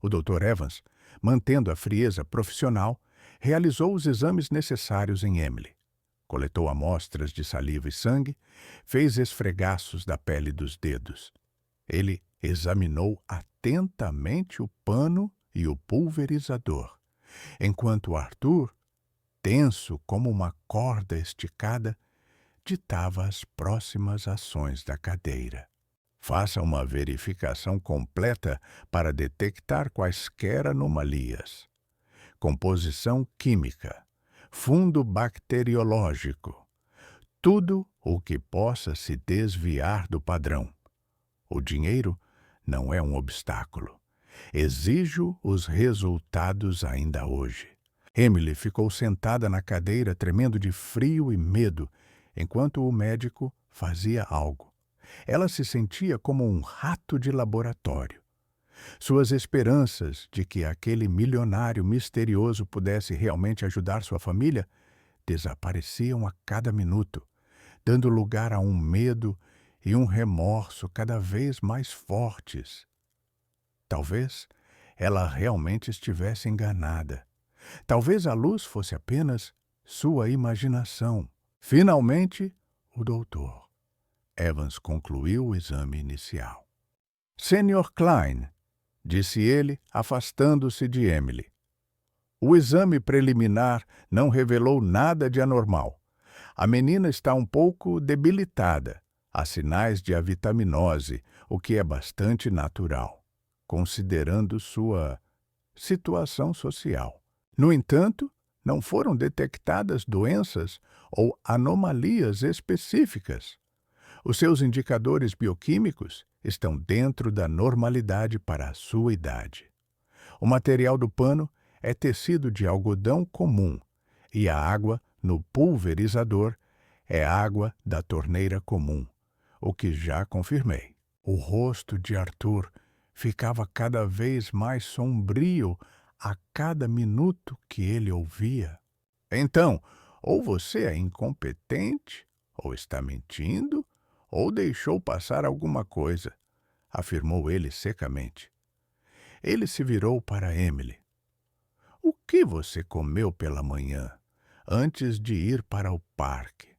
O Dr. Evans, mantendo a frieza profissional, realizou os exames necessários em Emily. Coletou amostras de saliva e sangue, fez esfregaços da pele dos dedos. Ele examinou atentamente o pano e o pulverizador, enquanto Arthur, tenso como uma corda esticada, ditava as próximas ações da cadeira. Faça uma verificação completa para detectar quaisquer anomalias. composição química, fundo bacteriológico, tudo o que possa se desviar do padrão. O dinheiro não é um obstáculo. Exijo os resultados ainda hoje. Emily ficou sentada na cadeira, tremendo de frio e medo, enquanto o médico fazia algo. Ela se sentia como um rato de laboratório. Suas esperanças de que aquele milionário misterioso pudesse realmente ajudar sua família desapareciam a cada minuto, dando lugar a um medo e um remorso cada vez mais fortes. Talvez ela realmente estivesse enganada. Talvez a luz fosse apenas sua imaginação. Finalmente, o doutor Evans concluiu o exame inicial. Sr. Klein, disse ele, afastando-se de Emily. O exame preliminar não revelou nada de anormal. A menina está um pouco debilitada. Há sinais de avitaminose, o que é bastante natural, considerando sua situação social. No entanto, não foram detectadas doenças ou anomalias específicas. Os seus indicadores bioquímicos estão dentro da normalidade para a sua idade. O material do pano é tecido de algodão comum e a água no pulverizador é água da torneira comum, o que já confirmei. O rosto de Arthur ficava cada vez mais sombrio a cada minuto que ele ouvia. Então, ou você é incompetente, ou está mentindo, ou deixou passar alguma coisa, afirmou ele secamente. Ele se virou para Emily. O que você comeu pela manhã, antes de ir para o parque?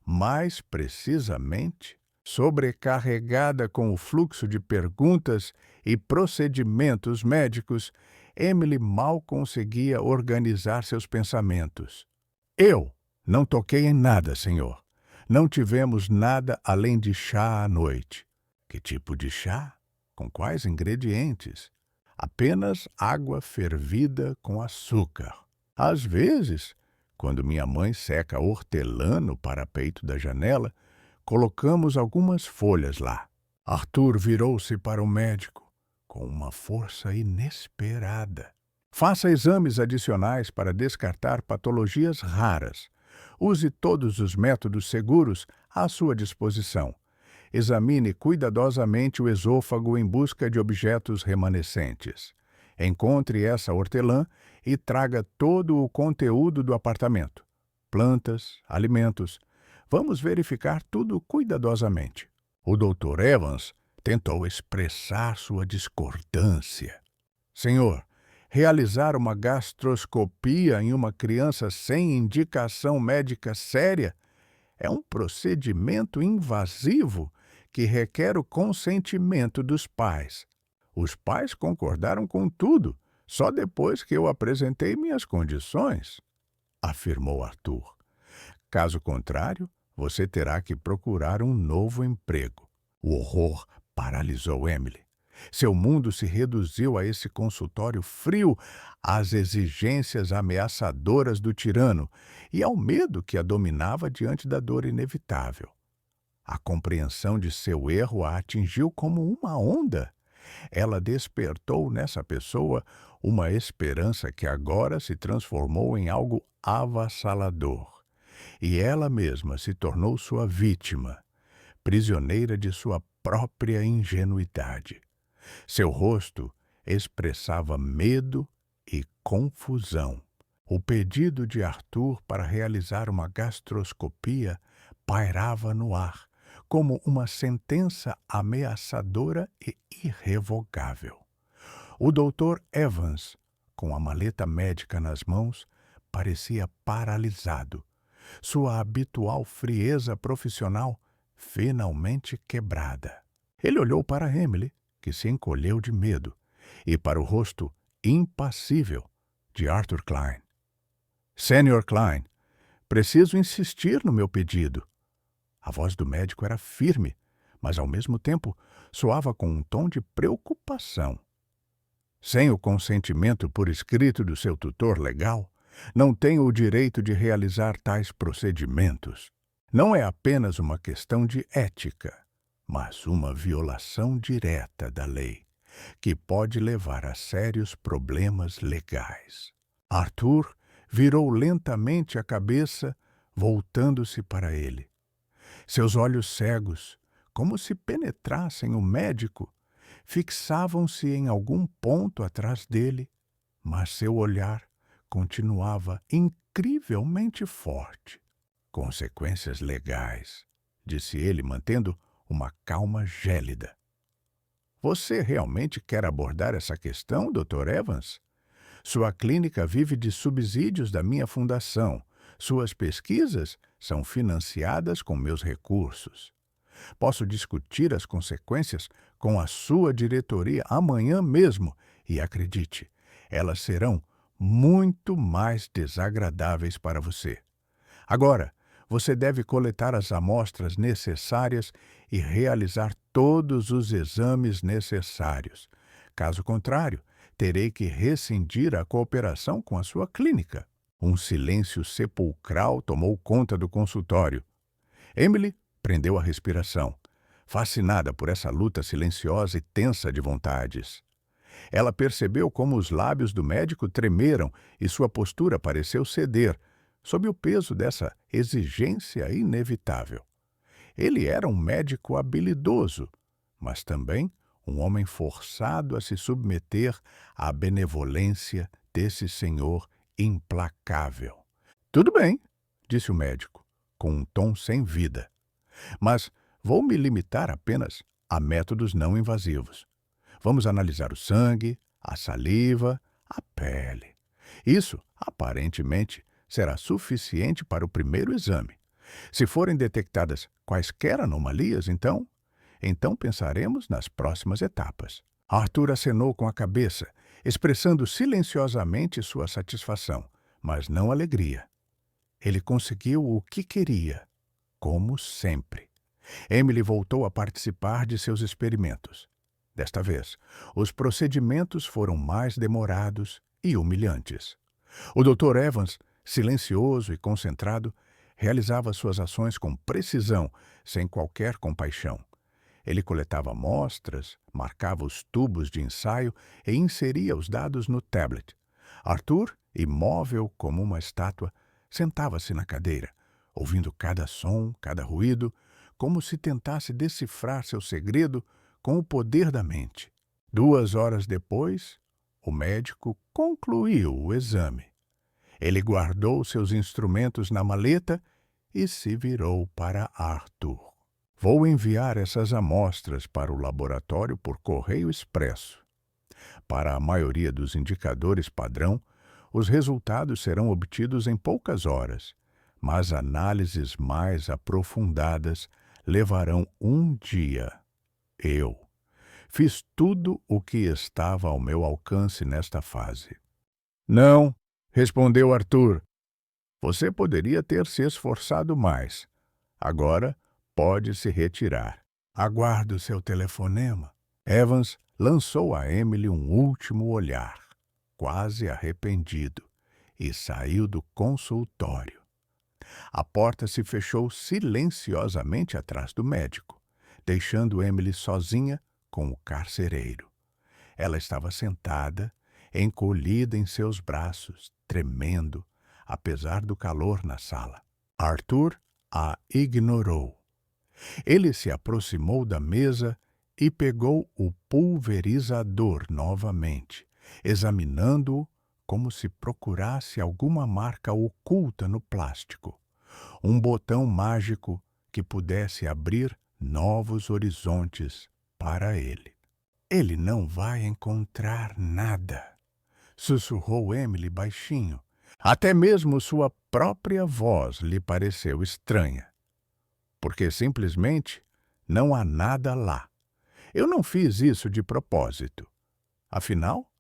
Mais precisamente, sobrecarregada com o fluxo de perguntas e procedimentos médicos, Emily mal conseguia organizar seus pensamentos. Eu não toquei em nada, senhor. Não tivemos nada além de chá à noite. Que tipo de chá? Com quais ingredientes? Apenas água fervida com açúcar. Às vezes, quando minha mãe seca hortelã no parapeito da janela, colocamos algumas folhas lá. Arthur virou-se para o médico com uma força inesperada. Faça exames adicionais para descartar patologias raras. Use todos os métodos seguros à sua disposição. Examine cuidadosamente o esôfago em busca de objetos remanescentes. Encontre essa hortelã e traga todo o conteúdo do apartamento. Plantas, alimentos. Vamos verificar tudo cuidadosamente. O Dr. Evans tentou expressar sua discordância. Senhor, realizar uma gastroscopia em uma criança sem indicação médica séria é um procedimento invasivo que requer o consentimento dos pais. Os pais concordaram com tudo, só depois que eu apresentei minhas condições, afirmou Arthur. Caso contrário, você terá que procurar um novo emprego. O horror paralisou Emily. Seu mundo se reduziu a esse consultório frio, às exigências ameaçadoras do tirano e ao medo que a dominava diante da dor inevitável. A compreensão de seu erro a atingiu como uma onda. Ela despertou nessa pessoa uma esperança que agora se transformou em algo avassalador. E ela mesma se tornou sua vítima, prisioneira de sua própria ingenuidade. Seu rosto expressava medo e confusão. O pedido de Arthur para realizar uma gastroscopia pairava no ar, como uma sentença ameaçadora e irrevogável. O Dr. Evans, com a maleta médica nas mãos, parecia paralisado. Sua habitual frieza profissional finalmente quebrada. Ele olhou para Emily, que se encolheu de medo, e para o rosto impassível de Arthur Klein. Sr. Klein, preciso insistir no meu pedido. A voz do médico era firme, mas ao mesmo tempo soava com um tom de preocupação. Sem o consentimento por escrito do seu tutor legal, não tem o direito de realizar tais procedimentos. Não é apenas uma questão de ética, mas uma violação direta da lei, que pode levar a sérios problemas legais. Arthur virou lentamente a cabeça, voltando-se para ele. Seus olhos cegos, como se penetrassem o médico, fixavam-se em algum ponto atrás dele, mas seu olhar continuava incrivelmente forte. Consequências legais, disse ele, mantendo uma calma gélida. Você realmente quer abordar essa questão, Dr. Evans? Sua clínica vive de subsídios da minha fundação. Suas pesquisas são financiadas com meus recursos. Posso discutir as consequências com a sua diretoria amanhã mesmo e, acredite, elas serão muito mais desagradáveis para você. Agora, você deve coletar as amostras necessárias e realizar todos os exames necessários. Caso contrário, terei que rescindir a cooperação com a sua clínica. Um silêncio sepulcral tomou conta do consultório. Emily prendeu a respiração, fascinada por essa luta silenciosa e tensa de vontades. Ela percebeu como os lábios do médico tremeram e sua postura pareceu ceder, sob o peso dessa exigência inevitável. Ele era um médico habilidoso, mas também um homem forçado a se submeter à benevolência desse senhor implacável. Tudo bem, disse o médico, com um tom sem vida. Mas vou me limitar apenas a métodos não invasivos. Vamos analisar o sangue, a saliva, a pele. Isso, aparentemente, será suficiente para o primeiro exame. Se forem detectadas quaisquer anomalias, então pensaremos nas próximas etapas. Arthur acenou com a cabeça, expressando silenciosamente sua satisfação, mas não alegria. Ele conseguiu o que queria, como sempre. Emily voltou a participar de seus experimentos. Desta vez, os procedimentos foram mais demorados e humilhantes. O Dr. Evans, silencioso e concentrado, realizava suas ações com precisão, sem qualquer compaixão. Ele coletava amostras, marcava os tubos de ensaio e inseria os dados no tablet. Arthur, imóvel como uma estátua, sentava-se na cadeira, ouvindo cada som, cada ruído, como se tentasse decifrar seu segredo com o poder da mente. 2 horas depois, o médico concluiu o exame. Ele guardou seus instrumentos na maleta e se virou para Arthur. Vou enviar essas amostras para o laboratório por correio expresso. Para a maioria dos indicadores padrão, os resultados serão obtidos em poucas horas, mas análises mais aprofundadas levarão um dia. Eu fiz tudo o que estava ao meu alcance nesta fase. Não, respondeu Arthur. Você poderia ter se esforçado mais. Agora pode se retirar. Aguardo seu telefonema. Evans lançou a Emily um último olhar, quase arrependido, e saiu do consultório. A porta se fechou silenciosamente atrás do médico, deixando Emily sozinha com o carcereiro. Ela estava sentada, encolhida em seus braços, tremendo, apesar do calor na sala. Arthur a ignorou. Ele se aproximou da mesa e pegou o pulverizador novamente, examinando-o como se procurasse alguma marca oculta no plástico, um botão mágico que pudesse abrir novos horizontes para ele. Ele não vai encontrar nada, sussurrou Emily baixinho. Até mesmo sua própria voz lhe pareceu estranha. Porque simplesmente não há nada lá. Eu não fiz isso de propósito. Afinal,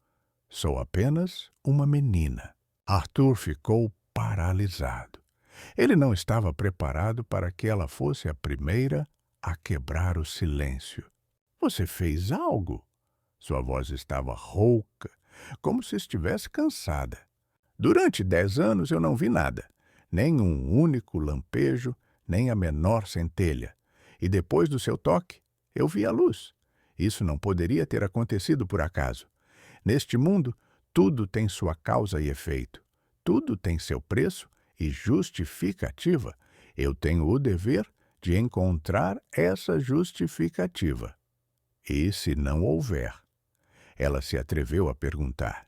sou apenas uma menina. Arthur ficou paralisado. Ele não estava preparado para que ela fosse a primeira a quebrar o silêncio. Você fez algo? Sua voz estava rouca, como se estivesse cansada. Durante 10 anos eu não vi nada, nem um único lampejo, nem a menor centelha. E depois do seu toque, eu vi a luz. Isso não poderia ter acontecido por acaso. Neste mundo, tudo tem sua causa e efeito. Tudo tem seu preço e justificativa. Eu tenho o dever de encontrar essa justificativa. E se não houver? Ela se atreveu a perguntar.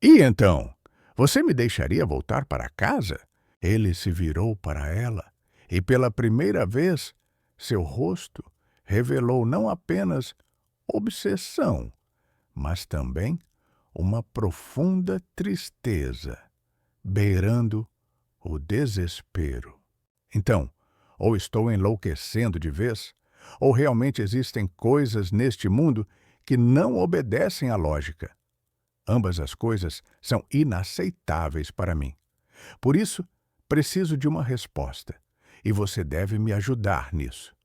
E então, você me deixaria voltar para casa? Ele se virou para ela e, pela primeira vez, seu rosto revelou não apenas obsessão, mas também uma profunda tristeza, beirando o desespero. Então, ou estou enlouquecendo de vez, ou realmente existem coisas neste mundo que não obedecem à lógica. Ambas as coisas são inaceitáveis para mim. Por isso, preciso de uma resposta, e você deve me ajudar nisso.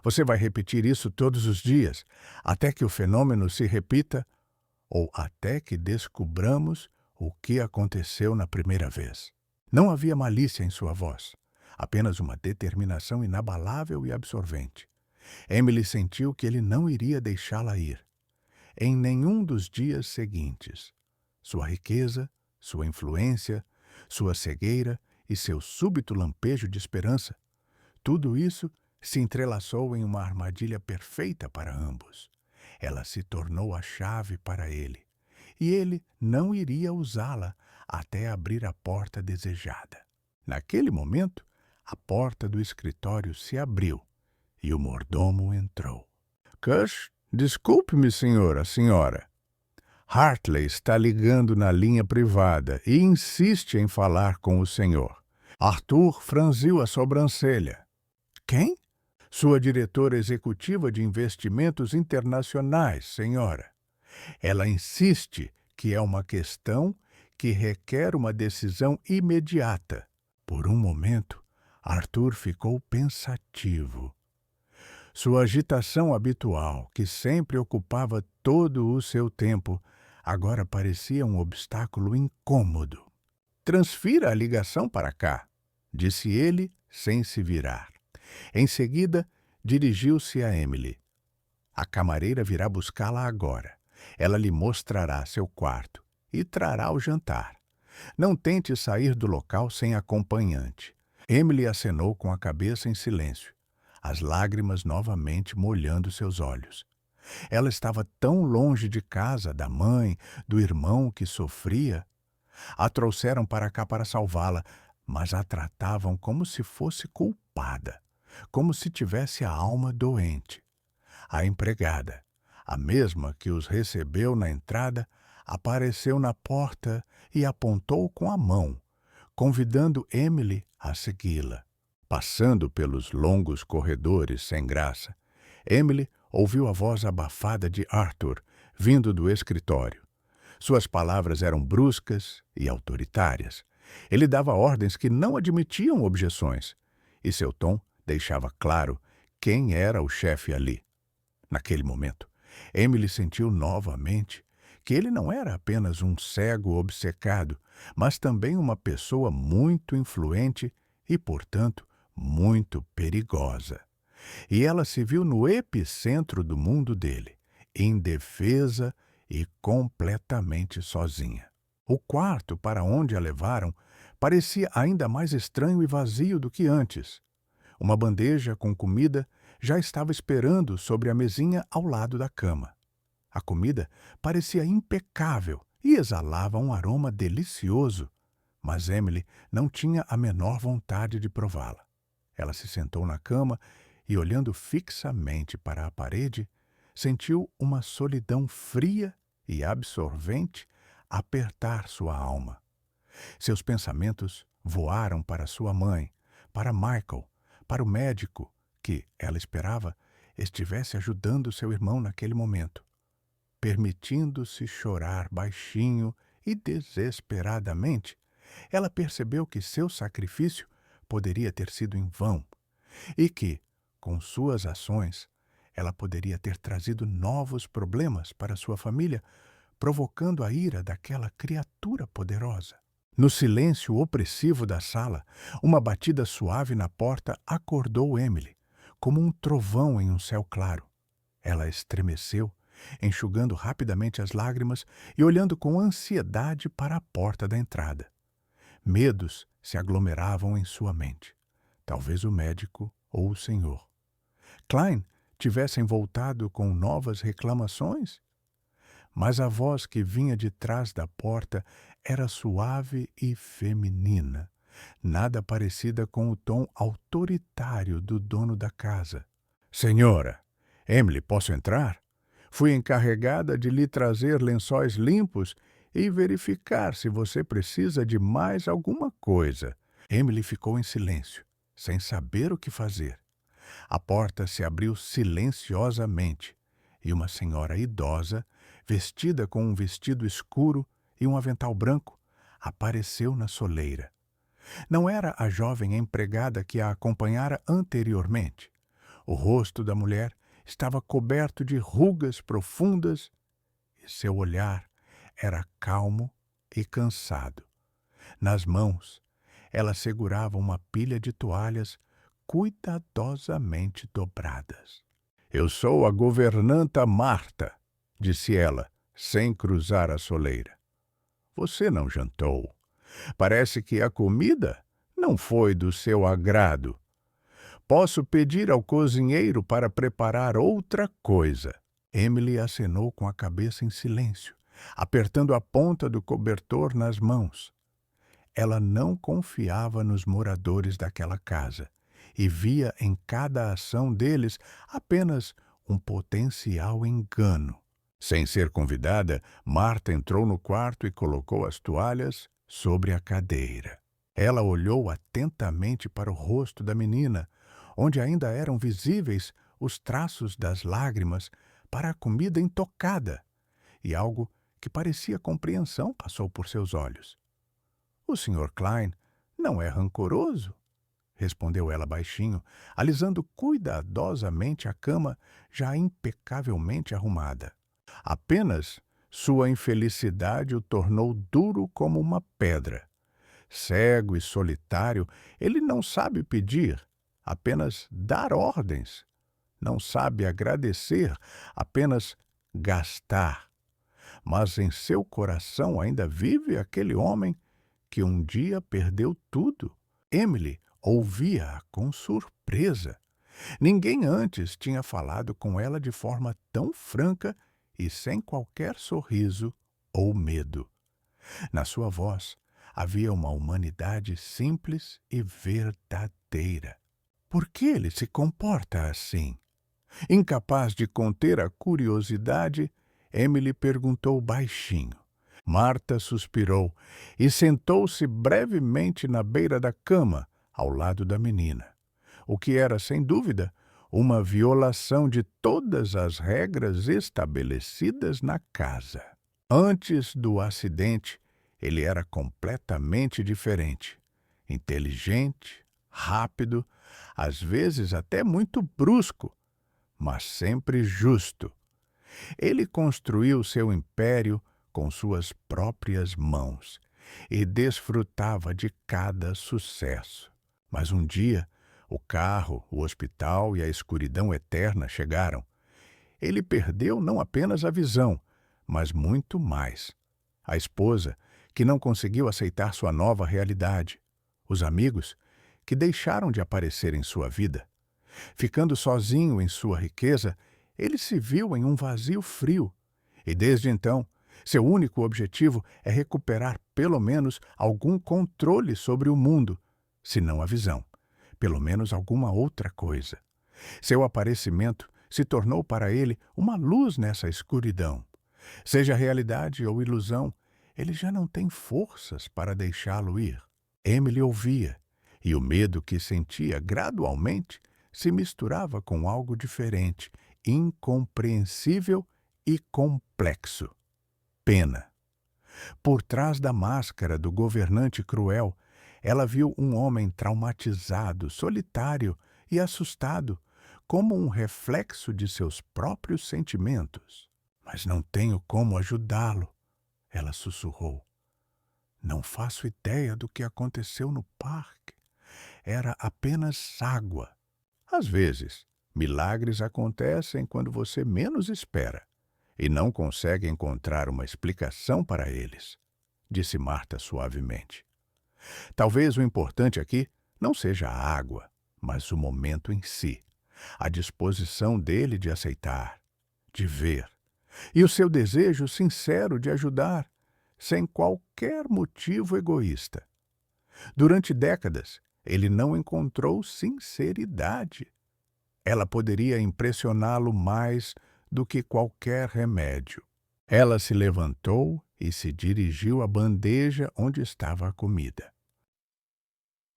Você vai repetir isso todos os dias, até que o fenômeno se repita ou até que descubramos o que aconteceu na primeira vez. Não havia malícia em sua voz, apenas uma determinação inabalável e absorvente. Emily sentiu que ele não iria deixá-la ir. Em nenhum dos dias seguintes. Sua riqueza, sua influência, sua cegueira e seu súbito lampejo de esperança, tudo isso se entrelaçou em uma armadilha perfeita para ambos. Ela se tornou a chave para ele, e ele não iria usá-la até abrir a porta desejada. Naquele momento, a porta do escritório se abriu e o mordomo entrou. Cush, desculpe-me, senhora. Hartley está ligando na linha privada e insiste em falar com o senhor. Arthur franziu a sobrancelha. Quem? Sua diretora executiva de investimentos internacionais, senhora. Ela insiste que é uma questão que requer uma decisão imediata. Por um momento, Arthur ficou pensativo. Sua agitação habitual, que sempre ocupava todo o seu tempo, agora parecia um obstáculo incômodo. Transfira a ligação para cá, disse ele, sem se virar. Em seguida, dirigiu-se a Emily. A camareira virá buscá-la agora. Ela lhe mostrará seu quarto e trará o jantar. Não tente sair do local sem acompanhante. Emily acenou com a cabeça em silêncio, as lágrimas novamente molhando seus olhos. Ela estava tão longe de casa, da mãe, do irmão que sofria. A trouxeram para cá para salvá-la, mas a tratavam como se fosse culpada, como se tivesse a alma doente. A empregada, a mesma que os recebeu na entrada, apareceu na porta e apontou com a mão, convidando Emily a segui-la. Passando pelos longos corredores sem graça, Emily ouviu a voz abafada de Arthur, vindo do escritório. Suas palavras eram bruscas e autoritárias. Ele dava ordens que não admitiam objeções, e seu tom deixava claro quem era o chefe ali. Naquele momento, Emily sentiu novamente que ele não era apenas um cego obcecado, mas também uma pessoa muito influente e, portanto, muito perigosa. E ela se viu no epicentro do mundo dele, indefesa e completamente sozinha. O quarto para onde a levaram parecia ainda mais estranho e vazio do que antes. Uma bandeja com comida já estava esperando sobre a mesinha ao lado da cama. A comida parecia impecável e exalava um aroma delicioso, mas Emily não tinha a menor vontade de prová-la. Ela se sentou na cama e, olhando fixamente para a parede, sentiu uma solidão fria e absorvente apertar sua alma. Seus pensamentos voaram para sua mãe, para Michael, para o médico que, ela esperava, estivesse ajudando seu irmão naquele momento. Permitindo-se chorar baixinho e desesperadamente, ela percebeu que seu sacrifício poderia ter sido em vão e que, com suas ações, ela poderia ter trazido novos problemas para sua família, provocando a ira daquela criatura poderosa. No silêncio opressivo da sala, uma batida suave na porta acordou Emily, como um trovão em um céu claro. Ela estremeceu, enxugando rapidamente as lágrimas e olhando com ansiedade para a porta da entrada. Medos se aglomeravam em sua mente. Talvez o médico ou o senhor Klein tivessem voltado com novas reclamações? Mas a voz que vinha de trás da porta era suave e feminina, nada parecida com o tom autoritário do dono da casa. Senhora, Emily, posso entrar? Fui encarregada de lhe trazer lençóis limpos e verificar se você precisa de mais alguma coisa. Emily ficou em silêncio, sem saber o que fazer. A porta se abriu silenciosamente e uma senhora idosa, vestida com um vestido escuro e um avental branco, apareceu na soleira. Não era a jovem empregada que a acompanhara anteriormente. O rosto da mulher estava coberto de rugas profundas e seu olhar era calmo e cansado. Nas mãos, ela segurava uma pilha de toalhas cuidadosamente dobradas. Eu sou a governanta Marta, disse ela, sem cruzar a soleira. Você não jantou. Parece que a comida não foi do seu agrado. Posso pedir ao cozinheiro para preparar outra coisa. Emily acenou com a cabeça em silêncio, apertando a ponta do cobertor nas mãos. Ela não confiava nos moradores daquela casa e via em cada ação deles apenas um potencial engano. Sem ser convidada, Marta entrou no quarto e colocou as toalhas sobre a cadeira. Ela olhou atentamente para o rosto da menina, onde ainda eram visíveis os traços das lágrimas para a comida intocada, e algo que parecia compreensão passou por seus olhos. O Sr. Klein não é rancoroso, respondeu ela baixinho, alisando cuidadosamente a cama já impecavelmente arrumada. Apenas sua infelicidade o tornou duro como uma pedra. Cego e solitário, ele não sabe pedir, apenas dar ordens. Não sabe agradecer, apenas gastar. Mas em seu coração ainda vive aquele homem que um dia perdeu tudo. Emily ouvia-a com surpresa. Ninguém antes tinha falado com ela de forma tão franca e sem qualquer sorriso ou medo. Na sua voz havia uma humanidade simples e verdadeira. Por que ele se comporta assim? Incapaz de conter a curiosidade, Emily perguntou baixinho. Marta suspirou e sentou-se brevemente na beira da cama, ao lado da menina, o que era, sem dúvida, uma violação de todas as regras estabelecidas na casa. Antes do acidente, ele era completamente diferente. Inteligente, rápido, às vezes até muito brusco, mas sempre justo. Ele construiu seu império com suas próprias mãos e desfrutava de cada sucesso. Mas um dia, o carro, o hospital e a escuridão eterna chegaram. Ele perdeu não apenas a visão, mas muito mais. A esposa, que não conseguiu aceitar sua nova realidade. Os amigos, que deixaram de aparecer em sua vida. Ficando sozinho em sua riqueza, ele se viu em um vazio frio. E desde então, seu único objetivo é recuperar pelo menos algum controle sobre o mundo, se não a visão, pelo menos alguma outra coisa. Seu aparecimento se tornou para ele uma luz nessa escuridão. Seja realidade ou ilusão, ele já não tem forças para deixá-lo ir. Emily ouvia, e o medo que sentia gradualmente se misturava com algo diferente, incompreensível e complexo. Pena. Por trás da máscara do governante cruel, ela viu um homem traumatizado, solitário e assustado, como um reflexo de seus próprios sentimentos. Mas não tenho como ajudá-lo, ela sussurrou. Não faço ideia do que aconteceu no parque. Era apenas água. Às vezes, milagres acontecem quando você menos espera e não consegue encontrar uma explicação para eles, disse Marta suavemente. Talvez o importante aqui não seja a água, mas o momento em si, a disposição dele de aceitar, de ver, e o seu desejo sincero de ajudar, sem qualquer motivo egoísta. Durante décadas, ele não encontrou sinceridade. Ela poderia impressioná-lo mais do que qualquer remédio. Ela se levantou e se dirigiu à bandeja onde estava a comida.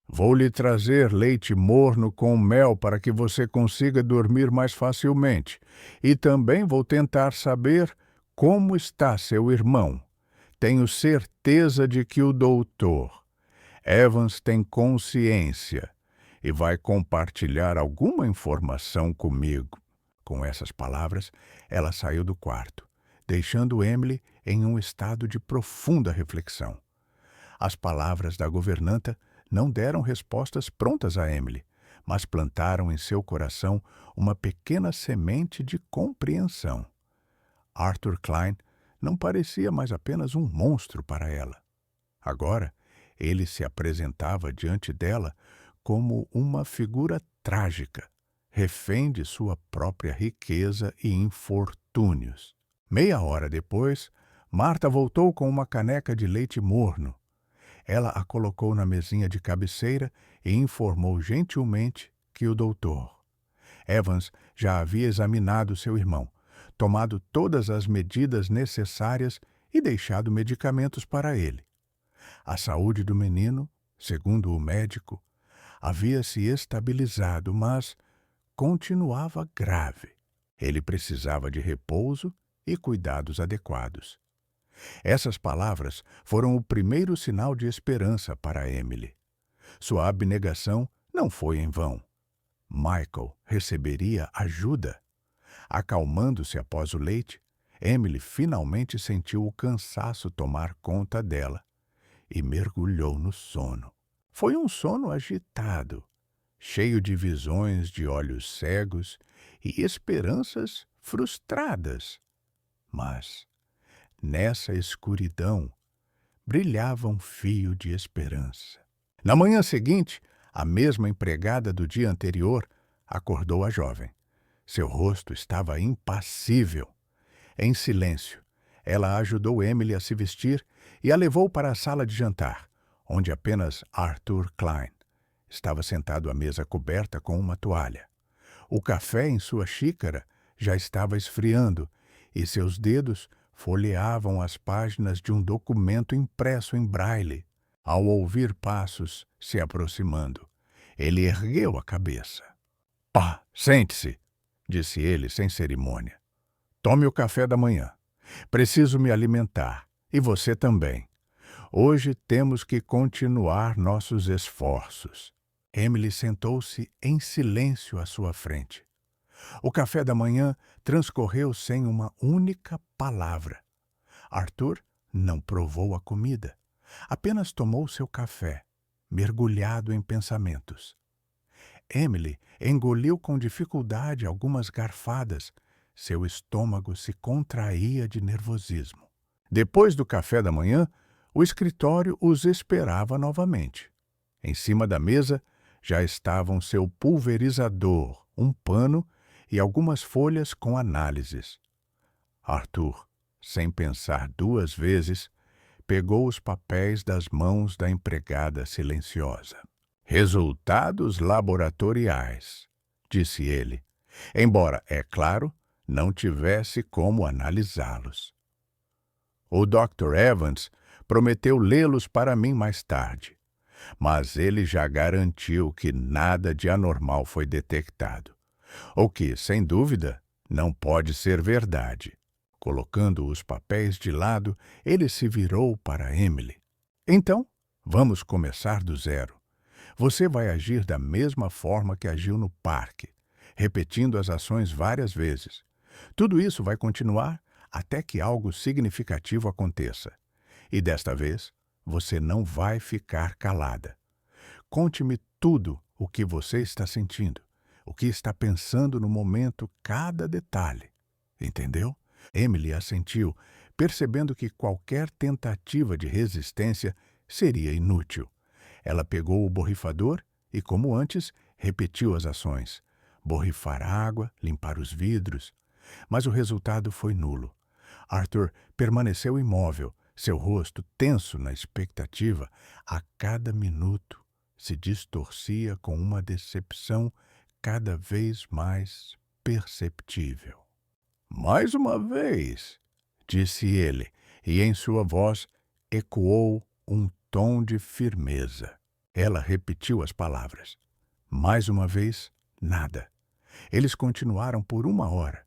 Vou lhe trazer leite morno com mel para que você consiga dormir mais facilmente. E também vou tentar saber como está seu irmão. Tenho certeza de que o doutor Evans tem consciência e vai compartilhar alguma informação comigo. Com essas palavras, ela saiu do quarto, deixando Emily em um estado de profunda reflexão. As palavras da governanta não deram respostas prontas a Emily, mas plantaram em seu coração uma pequena semente de compreensão. Arthur Klein não parecia mais apenas um monstro para ela. Agora, ele se apresentava diante dela como uma figura trágica, refém de sua própria riqueza e infortúnios. Meia hora depois, Marta voltou com uma caneca de leite morno. Ela a colocou na mesinha de cabeceira e informou gentilmente que o doutor Evans já havia examinado seu irmão, tomado todas as medidas necessárias e deixado medicamentos para ele. A saúde do menino, segundo o médico, havia se estabilizado, mas continuava grave. Ele precisava de repouso e cuidados adequados. Essas palavras foram o primeiro sinal de esperança para Emily. Sua abnegação não foi em vão. Michael receberia ajuda. Acalmando-se após o leite, Emily finalmente sentiu o cansaço tomar conta dela e mergulhou no sono. Foi um sono agitado, cheio de visões de olhos cegos e esperanças frustradas. Mas, nessa escuridão, brilhava um fio de esperança. Na manhã seguinte, a mesma empregada do dia anterior acordou a jovem. Seu rosto estava impassível. Em silêncio, ela ajudou Emily a se vestir e a levou para a sala de jantar, onde apenas Arthur Klein estava sentado à mesa coberta com uma toalha. O café em sua xícara já estava esfriando e seus dedos folheavam as páginas de um documento impresso em braille. Ao ouvir passos se aproximando, ele ergueu a cabeça. "Pá, sente-se", disse ele sem cerimônia. "Tome o café da manhã. Preciso me alimentar, e você também. Hoje temos que continuar nossos esforços." Emily sentou-se em silêncio à sua frente. O café da manhã transcorreu sem uma única palavra. Arthur não provou a comida. Apenas tomou seu café, mergulhado em pensamentos. Emily engoliu com dificuldade algumas garfadas. Seu estômago se contraía de nervosismo. Depois do café da manhã, o escritório os esperava novamente. Em cima da mesa já estavam seu pulverizador, um pano e algumas folhas com análises. Arthur, sem pensar duas vezes, pegou os papéis das mãos da empregada silenciosa. "Resultados laboratoriais", disse ele, embora, é claro, não tivesse como analisá-los. "O Dr. Evans prometeu lê-los para mim mais tarde, mas ele já garantiu que nada de anormal foi detectado, o que, sem dúvida, não pode ser verdade." Colocando os papéis de lado, ele se virou para Emily. "Então, vamos começar do zero. Você vai agir da mesma forma que agiu no parque. repetindo as ações várias vezes. Tudo isso vai continuar até que algo significativo aconteça. E desta vez, você não vai ficar calada. Conte-me tudo o que você está sentindo, o que está pensando no momento, cada detalhe. Entendeu? Emily assentiu, percebendo que qualquer tentativa de resistência seria inútil. Ela pegou o borrifador e, como antes, repetiu as ações. Borrifar água, limpar os vidros. Mas o resultado foi nulo. Arthur permaneceu imóvel, seu rosto tenso na expectativa. A cada minuto se distorcia com uma decepção cada vez mais perceptível. Mais uma vez, disse ele, e em sua voz ecoou um tom de firmeza. Ela repetiu as palavras. Mais uma vez, nada. Eles continuaram por 1 hora.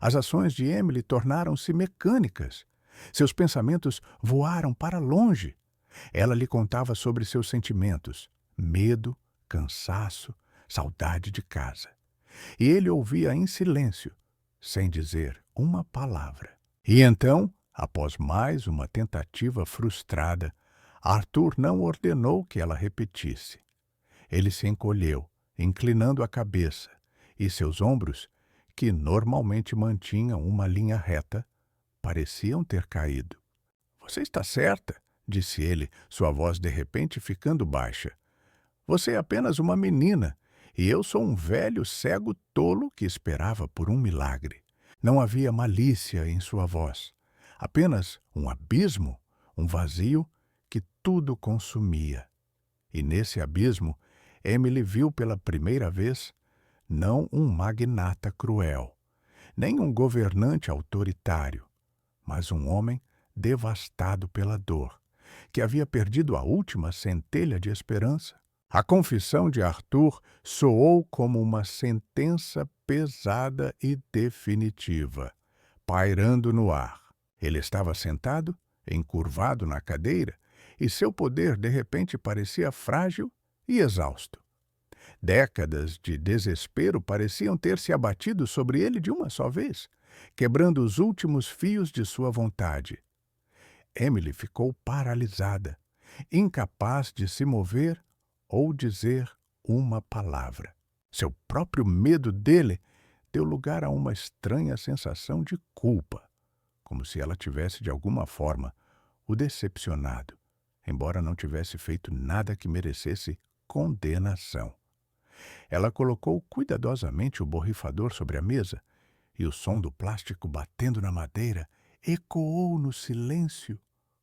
As ações de Emily tornaram-se mecânicas. Seus pensamentos voaram para longe. Ela lhe contava sobre seus sentimentos, medo, cansaço, saudade de casa. E ele ouvia em silêncio, sem dizer uma palavra. E então, após mais uma tentativa frustrada, Arthur não ordenou que ela repetisse. Ele se encolheu, inclinando a cabeça, e seus ombros, que normalmente mantinham uma linha reta, pareciam ter caído. Você está certa, disse ele, sua voz de repente ficando baixa. Você é apenas uma menina, e eu sou um velho cego tolo que esperava por um milagre. Não havia malícia em sua voz, apenas um abismo, um vazio que tudo consumia. E nesse abismo, Emily viu pela primeira vez não um magnata cruel, nem um governante autoritário, mas um homem devastado pela dor, que havia perdido a última centelha de esperança. A confissão de Arthur soou como uma sentença pesada e definitiva, pairando no ar. Ele estava sentado, encurvado na cadeira, e seu poder de repente parecia frágil e exausto. Décadas de desespero pareciam ter se abatido sobre ele de uma só vez, quebrando os últimos fios de sua vontade. Emily ficou paralisada, incapaz de se mover ou dizer uma palavra. Seu próprio medo dele deu lugar a uma estranha sensação de culpa, como se ela tivesse de alguma forma o decepcionado, embora não tivesse feito nada que merecesse condenação. Ela colocou cuidadosamente o borrifador sobre a mesa e o som do plástico batendo na madeira ecoou no silêncio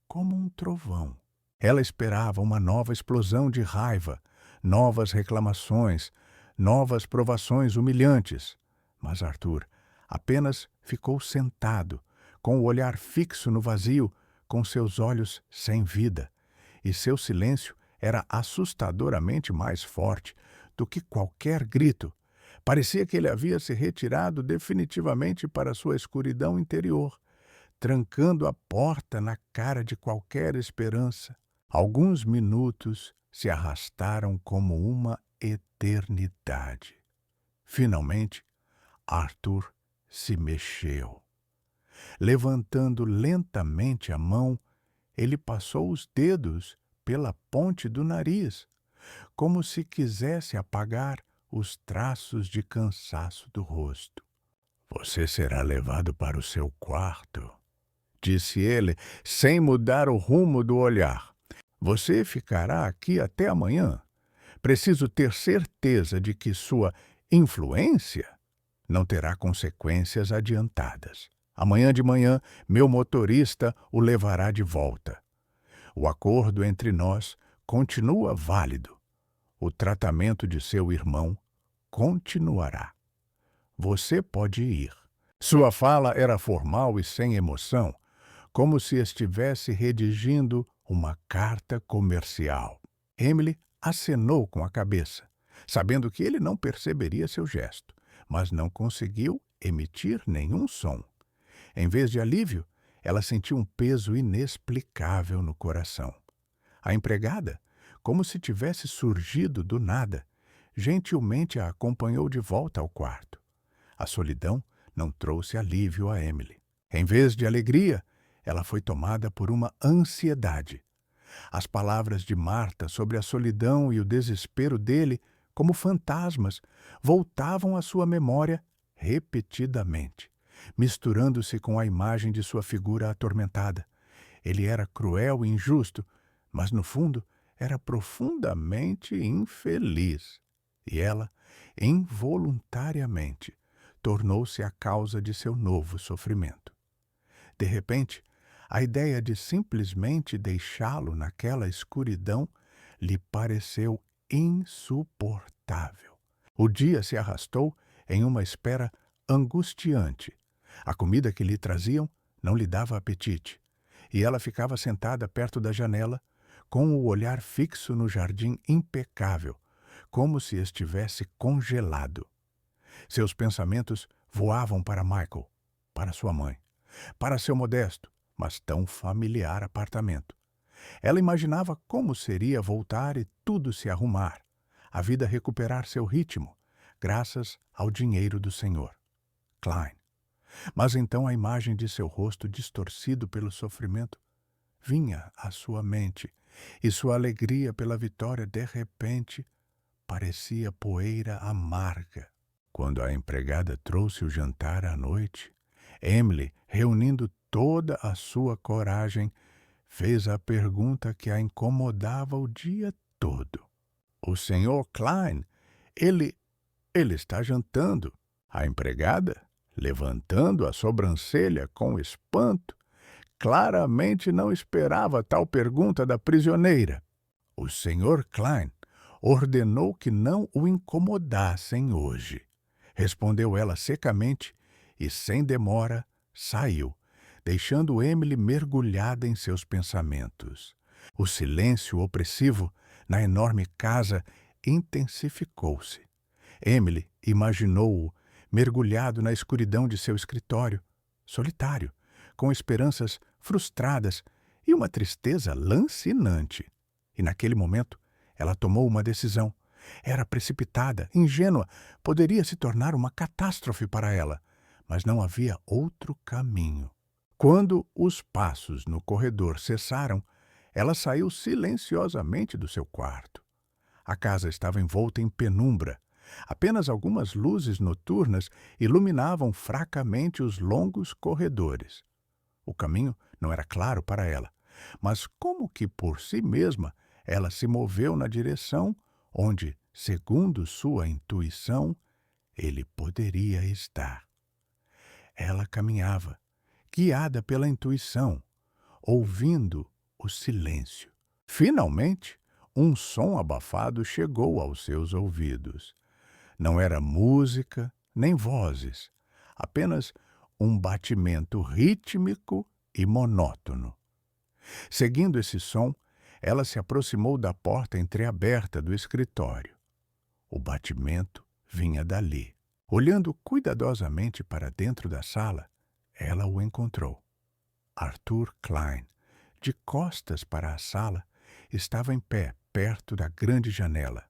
como um trovão. Ela esperava uma nova explosão de raiva, novas reclamações, novas provações humilhantes. Mas Arthur apenas ficou sentado, com o olhar fixo no vazio, com seus olhos sem vida, e seu silêncio era assustadoramente mais forte do que qualquer grito. Parecia que ele havia se retirado definitivamente para sua escuridão interior, trancando a porta na cara de qualquer esperança. Alguns minutos se arrastaram como uma eternidade. Finalmente, Arthur se mexeu. Levantando lentamente a mão, ele passou os dedos pela ponte do nariz, como se quisesse apagar os traços de cansaço do rosto. Você será levado para o seu quarto, disse ele, sem mudar o rumo do olhar. Você ficará aqui até amanhã. Preciso ter certeza de que sua influência não terá consequências adiantadas. Amanhã de manhã, meu motorista o levará de volta. O acordo entre nós continua válido. O tratamento de seu irmão continuará. Você pode ir. Sua fala era formal e sem emoção, como se estivesse redigindo uma carta comercial. Emily acenou com a cabeça, sabendo que ele não perceberia seu gesto, mas não conseguiu emitir nenhum som. Em vez de alívio, ela sentiu um peso inexplicável no coração. A empregada, como se tivesse surgido do nada, gentilmente a acompanhou de volta ao quarto. A solidão não trouxe alívio a Emily. Em vez de alegria, ela foi tomada por uma ansiedade. As palavras de Marta sobre a solidão e o desespero dele, como fantasmas, voltavam à sua memória repetidamente, misturando-se com a imagem de sua figura atormentada. Ele era cruel e injusto, mas no fundo era profundamente infeliz. E ela, involuntariamente, tornou-se a causa de seu novo sofrimento. De repente, a ideia de simplesmente deixá-lo naquela escuridão lhe pareceu insuportável. O dia se arrastou em uma espera angustiante. A comida que lhe traziam não lhe dava apetite, e ela ficava sentada perto da janela, com o olhar fixo no jardim impecável, como se estivesse congelado. Seus pensamentos voavam para Michael, para sua mãe, para seu modesto, mas tão familiar apartamento. Ela imaginava como seria voltar e tudo se arrumar, a vida recuperar seu ritmo, graças ao dinheiro do senhor Klein. Mas então a imagem de seu rosto distorcido pelo sofrimento vinha à sua mente, e sua alegria pela vitória, de repente, parecia poeira amarga. Quando a empregada trouxe o jantar à noite, Emily, reunindo toda a sua coragem, fez a pergunta que a incomodava o dia todo. O senhor Klein, ele está jantando. A empregada, levantando a sobrancelha com espanto, claramente não esperava tal pergunta da prisioneira. O senhor Klein ordenou que não o incomodassem hoje, respondeu ela secamente e, sem demora, saiu, deixando Emily mergulhada em seus pensamentos. O silêncio opressivo na enorme casa intensificou-se. Emily imaginou-o mergulhado na escuridão de seu escritório, solitário, com esperanças frustradas e uma tristeza lancinante. E naquele momento, ela tomou uma decisão. Era precipitada, ingênua, poderia se tornar uma catástrofe para ela, mas não havia outro caminho. Quando os passos no corredor cessaram, ela saiu silenciosamente do seu quarto. A casa estava envolta em penumbra. Apenas algumas luzes noturnas iluminavam fracamente os longos corredores. O caminho não era claro para ela, mas como que por si mesma ela se moveu na direção onde, segundo sua intuição, ele poderia estar. Ela caminhava, guiada pela intuição, ouvindo o silêncio. Finalmente, um som abafado chegou aos seus ouvidos. Não era música nem vozes, apenas um batimento rítmico e monótono. Seguindo esse som, ela se aproximou da porta entreaberta do escritório. O batimento vinha dali. Olhando cuidadosamente para dentro da sala, ela o encontrou. Arthur Klein, de costas para a sala, estava em pé perto da grande janela.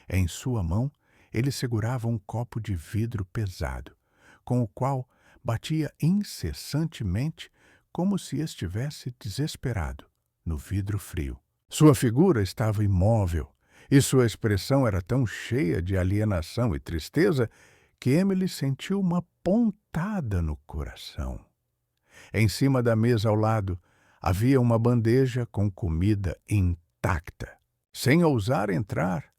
Em sua mão, ele segurava um copo de vidro pesado, com o qual batia incessantemente como se estivesse desesperado no vidro frio. Sua figura estava imóvel e sua expressão era tão cheia de alienação e tristeza que Emily sentiu uma pontada no coração. Em cima da mesa ao lado havia uma bandeja com comida intacta. Sem ousar entrar,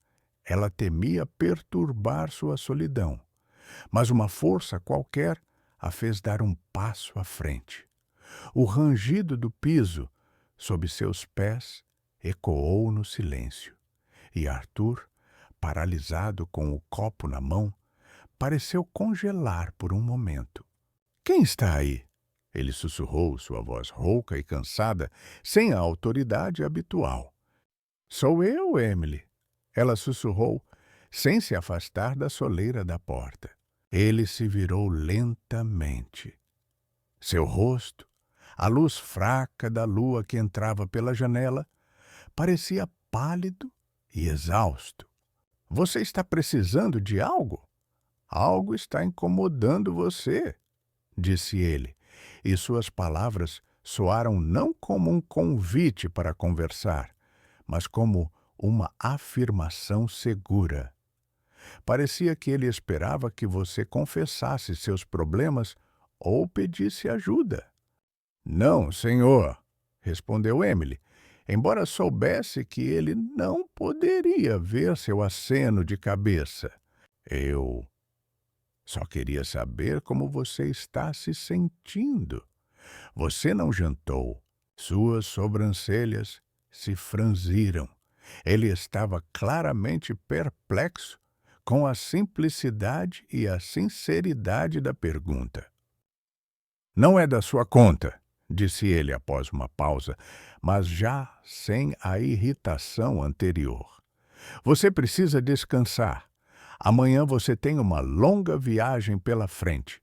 ela temia perturbar sua solidão, mas uma força qualquer a fez dar um passo à frente. O rangido do piso sob seus pés ecoou no silêncio, e Arthur, paralisado com o copo na mão, pareceu congelar por um momento. — Quem está aí? Ele sussurrou, sua voz rouca e cansada, sem a autoridade habitual. — Sou eu, Emily. Ela sussurrou, sem se afastar da soleira da porta. Ele se virou lentamente. Seu rosto, a luz fraca da lua que entrava pela janela, parecia pálido e exausto. Você está precisando de algo? Algo está incomodando você, disse ele, e suas palavras soaram não como um convite para conversar, mas como uma afirmação segura. Parecia que ele esperava que você confessasse seus problemas ou pedisse ajuda. Não, senhor, respondeu Emily, embora soubesse que ele não poderia ver seu aceno de cabeça. Eu só queria saber como você está se sentindo. Você não jantou. Suas sobrancelhas se franziram. Ele estava claramente perplexo com a simplicidade e a sinceridade da pergunta. Não é da sua conta, disse ele após uma pausa, mas já sem a irritação anterior. Você precisa descansar. Amanhã você tem uma longa viagem pela frente.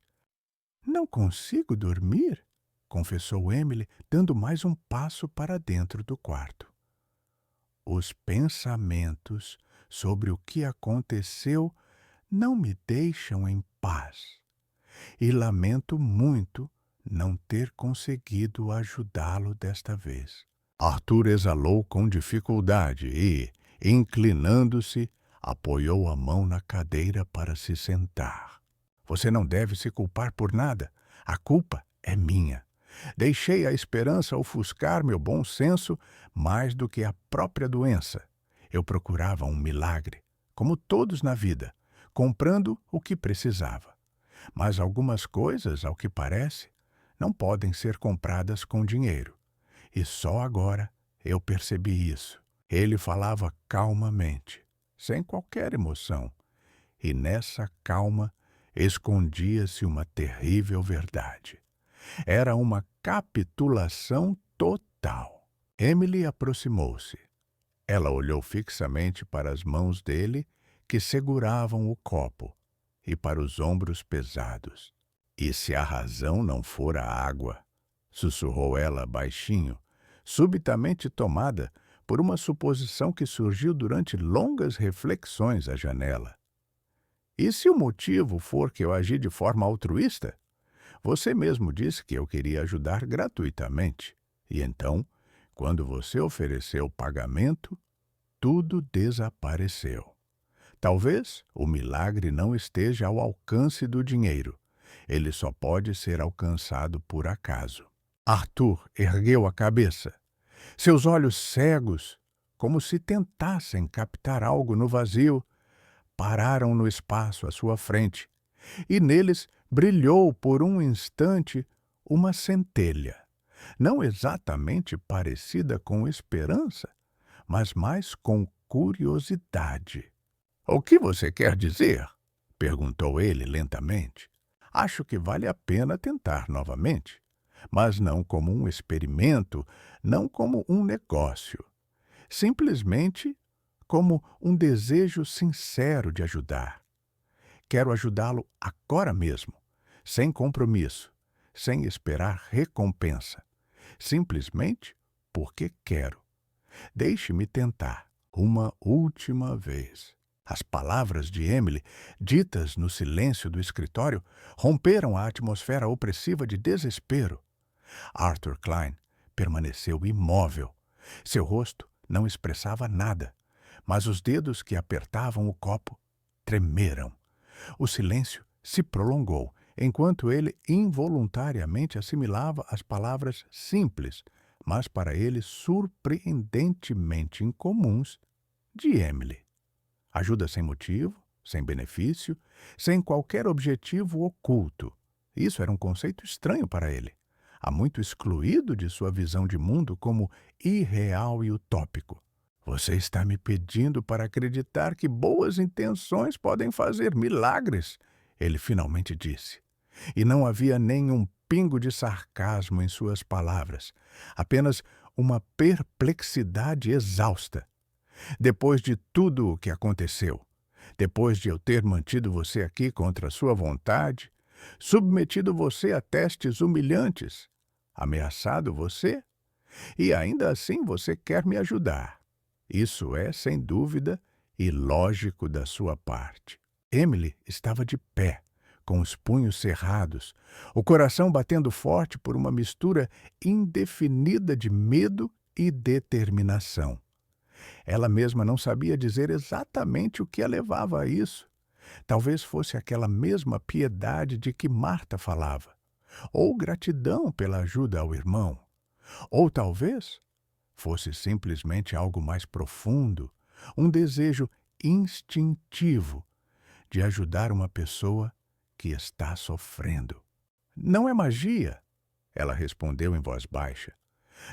Não consigo dormir, confessou Emily, dando mais um passo para dentro do quarto. Os pensamentos sobre o que aconteceu não me deixam em paz. E lamento muito não ter conseguido ajudá-lo desta vez. Arthur exalou com dificuldade e, inclinando-se, apoiou a mão na cadeira para se sentar. Você não deve se culpar por nada. A culpa é minha. Deixei a esperança ofuscar meu bom senso mais do que a própria doença. Eu procurava um milagre, como todos na vida, comprando o que precisava. Mas algumas coisas, ao que parece, não podem ser compradas com dinheiro. E só agora eu percebi isso. Ele falava calmamente, sem qualquer emoção, e nessa calma escondia-se uma terrível verdade. Era uma capitulação total. Emily aproximou-se. Ela olhou fixamente para as mãos dele, que seguravam o copo, e para os ombros pesados. E se a razão não for a água? Sussurrou ela baixinho, subitamente tomada por uma suposição que surgiu durante longas reflexões à janela. E se o motivo for que eu agi de forma altruísta? Você mesmo disse que eu queria ajudar gratuitamente. E então, quando você ofereceu pagamento, tudo desapareceu. Talvez o milagre não esteja ao alcance do dinheiro. Ele só pode ser alcançado por acaso. Arthur ergueu a cabeça. Seus olhos cegos, como se tentassem captar algo no vazio, pararam no espaço à sua frente, e neles brilhou por um instante uma centelha, não exatamente parecida com esperança, mas mais com curiosidade. O que você quer dizer? Perguntou ele lentamente. Acho que vale a pena tentar novamente, mas não como um experimento, não como um negócio. Simplesmente como um desejo sincero de ajudar. Quero ajudá-lo agora mesmo, sem compromisso, sem esperar recompensa. Simplesmente porque quero. Deixe-me tentar uma última vez. As palavras de Emily, ditas no silêncio do escritório, romperam a atmosfera opressiva de desespero. Arthur Klein permaneceu imóvel. Seu rosto não expressava nada, mas os dedos que apertavam o copo tremeram. O silêncio se prolongou, enquanto ele involuntariamente assimilava as palavras simples, mas para ele surpreendentemente incomuns, de Emily. Ajuda sem motivo, sem benefício, sem qualquer objetivo oculto. Isso era um conceito estranho para ele, há muito excluído de sua visão de mundo como irreal e utópico. Você está me pedindo para acreditar que boas intenções podem fazer milagres, ele finalmente disse. E não havia nenhum pingo de sarcasmo em suas palavras, apenas uma perplexidade exausta. Depois de tudo o que aconteceu, depois de eu ter mantido você aqui contra sua vontade, submetido você a testes humilhantes, ameaçado você, e ainda assim você quer me ajudar. Isso é, sem dúvida, e lógico da sua parte. Emily estava de pé, com os punhos cerrados, o coração batendo forte por uma mistura indefinida de medo e determinação. Ela mesma não sabia dizer exatamente o que a levava a isso. Talvez fosse aquela mesma piedade de que Marta falava, ou gratidão pela ajuda ao irmão, ou talvez fosse simplesmente algo mais profundo, um desejo instintivo de ajudar uma pessoa que está sofrendo. Não é magia, ela respondeu em voz baixa.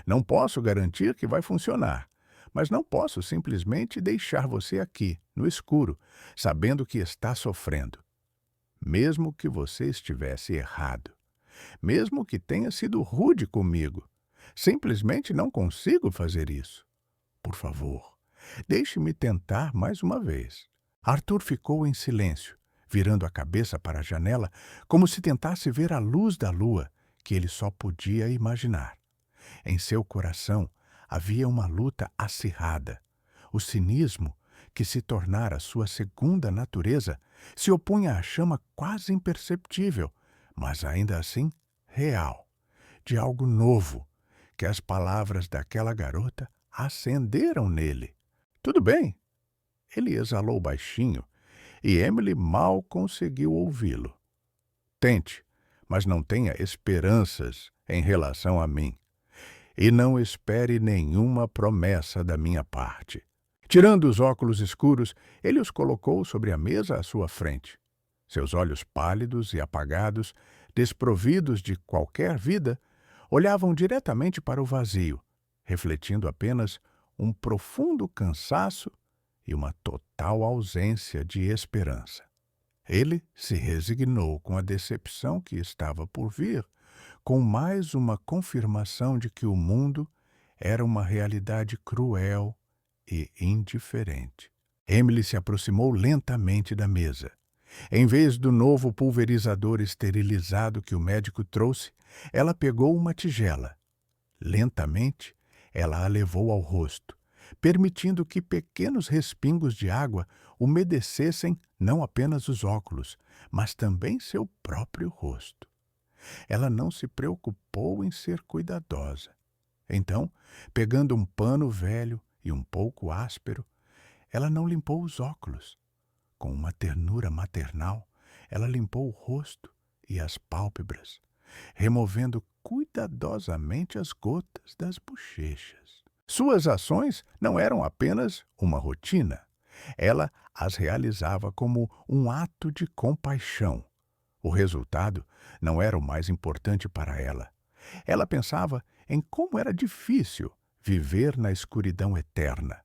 Não posso garantir que vai funcionar, mas não posso simplesmente deixar você aqui, no escuro, sabendo que está sofrendo. Mesmo que você estivesse errado, mesmo que tenha sido rude comigo, simplesmente não consigo fazer isso. Por favor, deixe-me tentar mais uma vez. Arthur ficou em silêncio, virando a cabeça para a janela, como se tentasse ver a luz da lua, que ele só podia imaginar. Em seu coração havia uma luta acirrada. O cinismo, que se tornara sua segunda natureza, se opunha à chama quase imperceptível, mas ainda assim real, de algo novo, que as palavras daquela garota acenderam nele. Tudo bem, ele exalou baixinho, e Emily mal conseguiu ouvi-lo. Tente, mas não tenha esperanças em relação a mim. E não espere nenhuma promessa da minha parte. Tirando os óculos escuros, ele os colocou sobre a mesa à sua frente. Seus olhos pálidos e apagados, desprovidos de qualquer vida, olhavam diretamente para o vazio, refletindo apenas um profundo cansaço e uma total ausência de esperança. Ele se resignou com a decepção que estava por vir, com mais uma confirmação de que o mundo era uma realidade cruel e indiferente. Emily se aproximou lentamente da mesa. Em vez do novo pulverizador esterilizado que o médico trouxe, ela pegou uma tigela. Lentamente, ela a levou ao rosto, permitindo que pequenos respingos de água umedecessem não apenas os óculos, mas também seu próprio rosto. Ela não se preocupou em ser cuidadosa. Então, pegando um pano velho e um pouco áspero, ela não limpou os óculos. Com uma ternura maternal, ela limpou o rosto e as pálpebras, removendo cuidadosamente as gotas das bochechas. Suas ações não eram apenas uma rotina. Ela as realizava como um ato de compaixão. O resultado não era o mais importante para ela. Ela pensava em como era difícil viver na escuridão eterna.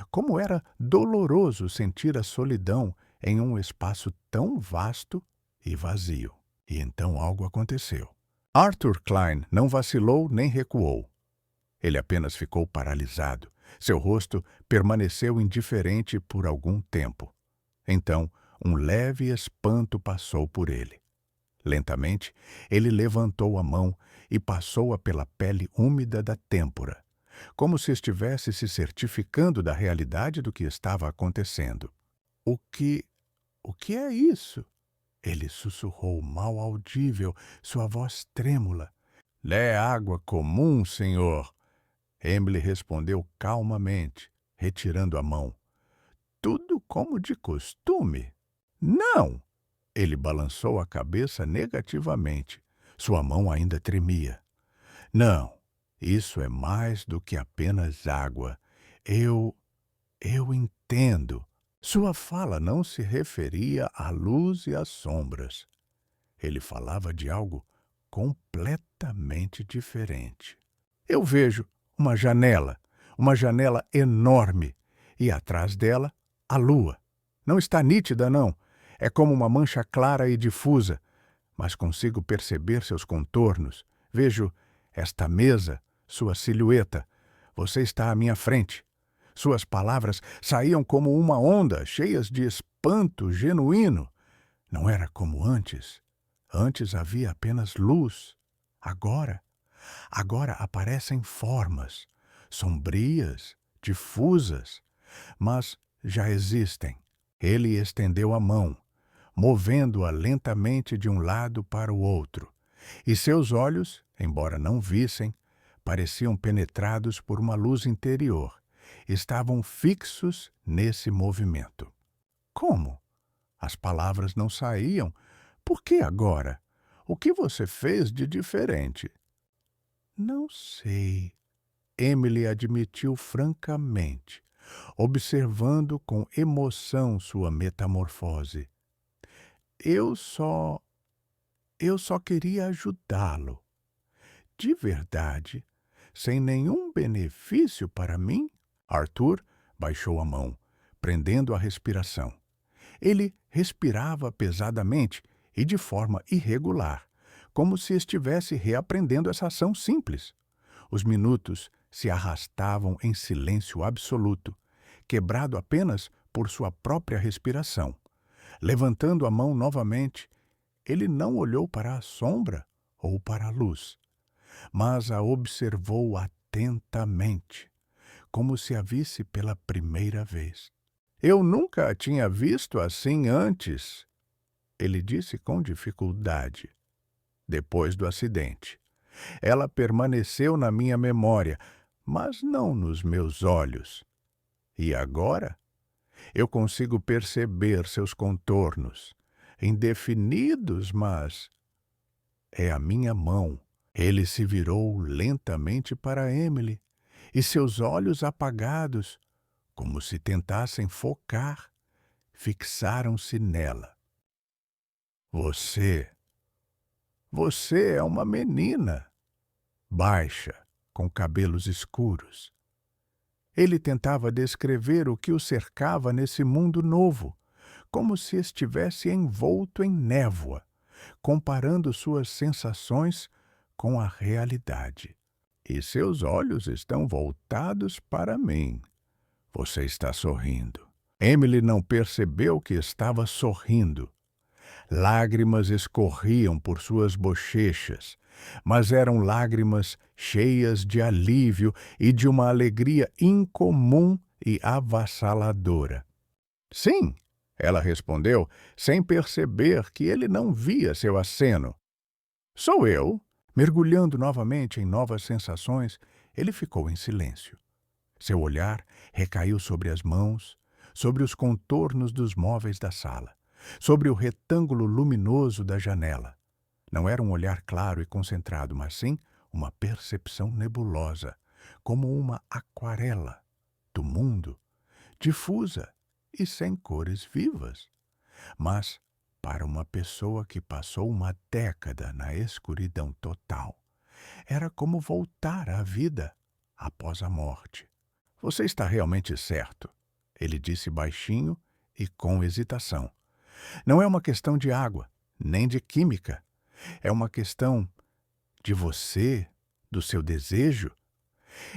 Como era doloroso sentir a solidão em um espaço tão vasto e vazio. E então algo aconteceu. Arthur Klein não vacilou nem recuou. Ele apenas ficou paralisado. Seu rosto permaneceu indiferente por algum tempo. Então, um leve espanto passou por ele. Lentamente, ele levantou a mão e passou-a pela pele úmida da têmpora, como se estivesse se certificando da realidade do que estava acontecendo. O que é isso? Ele sussurrou mal audível, sua voz trêmula. É água comum, senhor. Emily respondeu calmamente, retirando a mão. Tudo como de costume. Não! Ele balançou a cabeça negativamente. Sua mão ainda tremia. Não, isso é mais do que apenas água. Eu entendo. Sua fala não se referia à luz e às sombras. Ele falava de algo completamente diferente. Eu vejo uma janela enorme, e atrás dela, a lua. Não está nítida, não. É como uma mancha clara e difusa, mas consigo perceber seus contornos. Vejo esta mesa, sua silhueta. Você está à minha frente. Suas palavras saíam como uma onda, cheias de espanto genuíno. Não era como antes. Antes havia apenas luz. Agora aparecem formas, sombrias, difusas, mas já existem. Ele estendeu a mão, movendo-a lentamente de um lado para o outro, e seus olhos, embora não vissem, pareciam penetrados por uma luz interior. Estavam fixos nesse movimento. Como? As palavras não saíam. Por que agora? O que você fez de diferente? Não sei. Emily admitiu francamente, observando com emoção sua metamorfose. Eu só. Eu só queria ajudá-lo. De verdade, sem nenhum benefício para mim? Arthur baixou a mão, prendendo a respiração. Ele respirava pesadamente e de forma irregular, como se estivesse reaprendendo essa ação simples. Os minutos se arrastavam em silêncio absoluto, quebrado apenas por sua própria respiração. Levantando a mão novamente, ele não olhou para a sombra ou para a luz, mas a observou atentamente, como se a visse pela primeira vez. Eu nunca a tinha visto assim antes, ele disse com dificuldade. Depois do acidente. Ela permaneceu na minha memória, mas não nos meus olhos. E agora? Eu consigo perceber seus contornos, indefinidos, mas... É a minha mão. Ele se virou lentamente para Emily, e seus olhos apagados, como se tentassem focar, fixaram-se nela. Você é uma menina, baixa, com cabelos escuros. Ele tentava descrever o que o cercava nesse mundo novo, como se estivesse envolto em névoa, comparando suas sensações com a realidade. E seus olhos estão voltados para mim. Você está sorrindo. Emily não percebeu que estava sorrindo. Lágrimas escorriam por suas bochechas, mas eram lágrimas cheias de alívio e de uma alegria incomum e avassaladora. Sim, ela respondeu, sem perceber que ele não via seu aceno. Sou eu. Mergulhando novamente em novas sensações, ele ficou em silêncio. Seu olhar recaiu sobre as mãos, sobre os contornos dos móveis da sala, sobre o retângulo luminoso da janela. Não era um olhar claro e concentrado, mas sim uma percepção nebulosa, como uma aquarela do mundo, difusa e sem cores vivas. Mas, para uma pessoa que passou uma década na escuridão total, era como voltar à vida após a morte. Você está realmente certo, ele disse baixinho e com hesitação. Não é uma questão de água, nem de química. É uma questão de você, do seu desejo.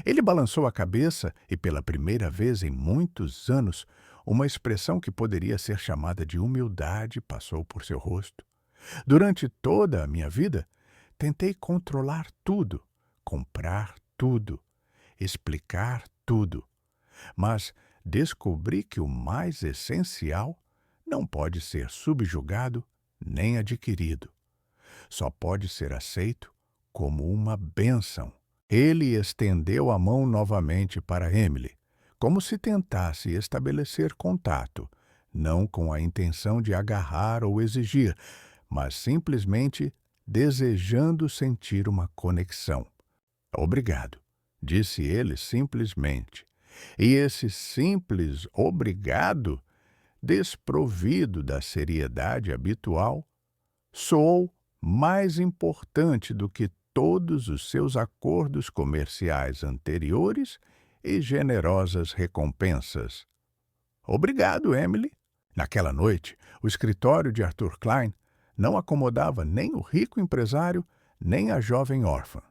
Ele balançou a cabeça e, pela primeira vez em muitos anos, uma expressão que poderia ser chamada de humildade passou por seu rosto. Durante toda a minha vida, tentei controlar tudo, comprar tudo, explicar tudo. Mas descobri que o mais essencial não pode ser subjugado nem adquirido. Só pode ser aceito como uma bênção. Ele estendeu a mão novamente para Emily, como se tentasse estabelecer contato, não com a intenção de agarrar ou exigir, mas simplesmente desejando sentir uma conexão. Obrigado, disse ele simplesmente. E esse simples obrigado, desprovido da seriedade habitual, soou mais importante do que todos os seus acordos comerciais anteriores e generosas recompensas. Obrigado, Emily. Naquela noite, o escritório de Arthur Klein não acomodava nem o rico empresário, nem a jovem órfã.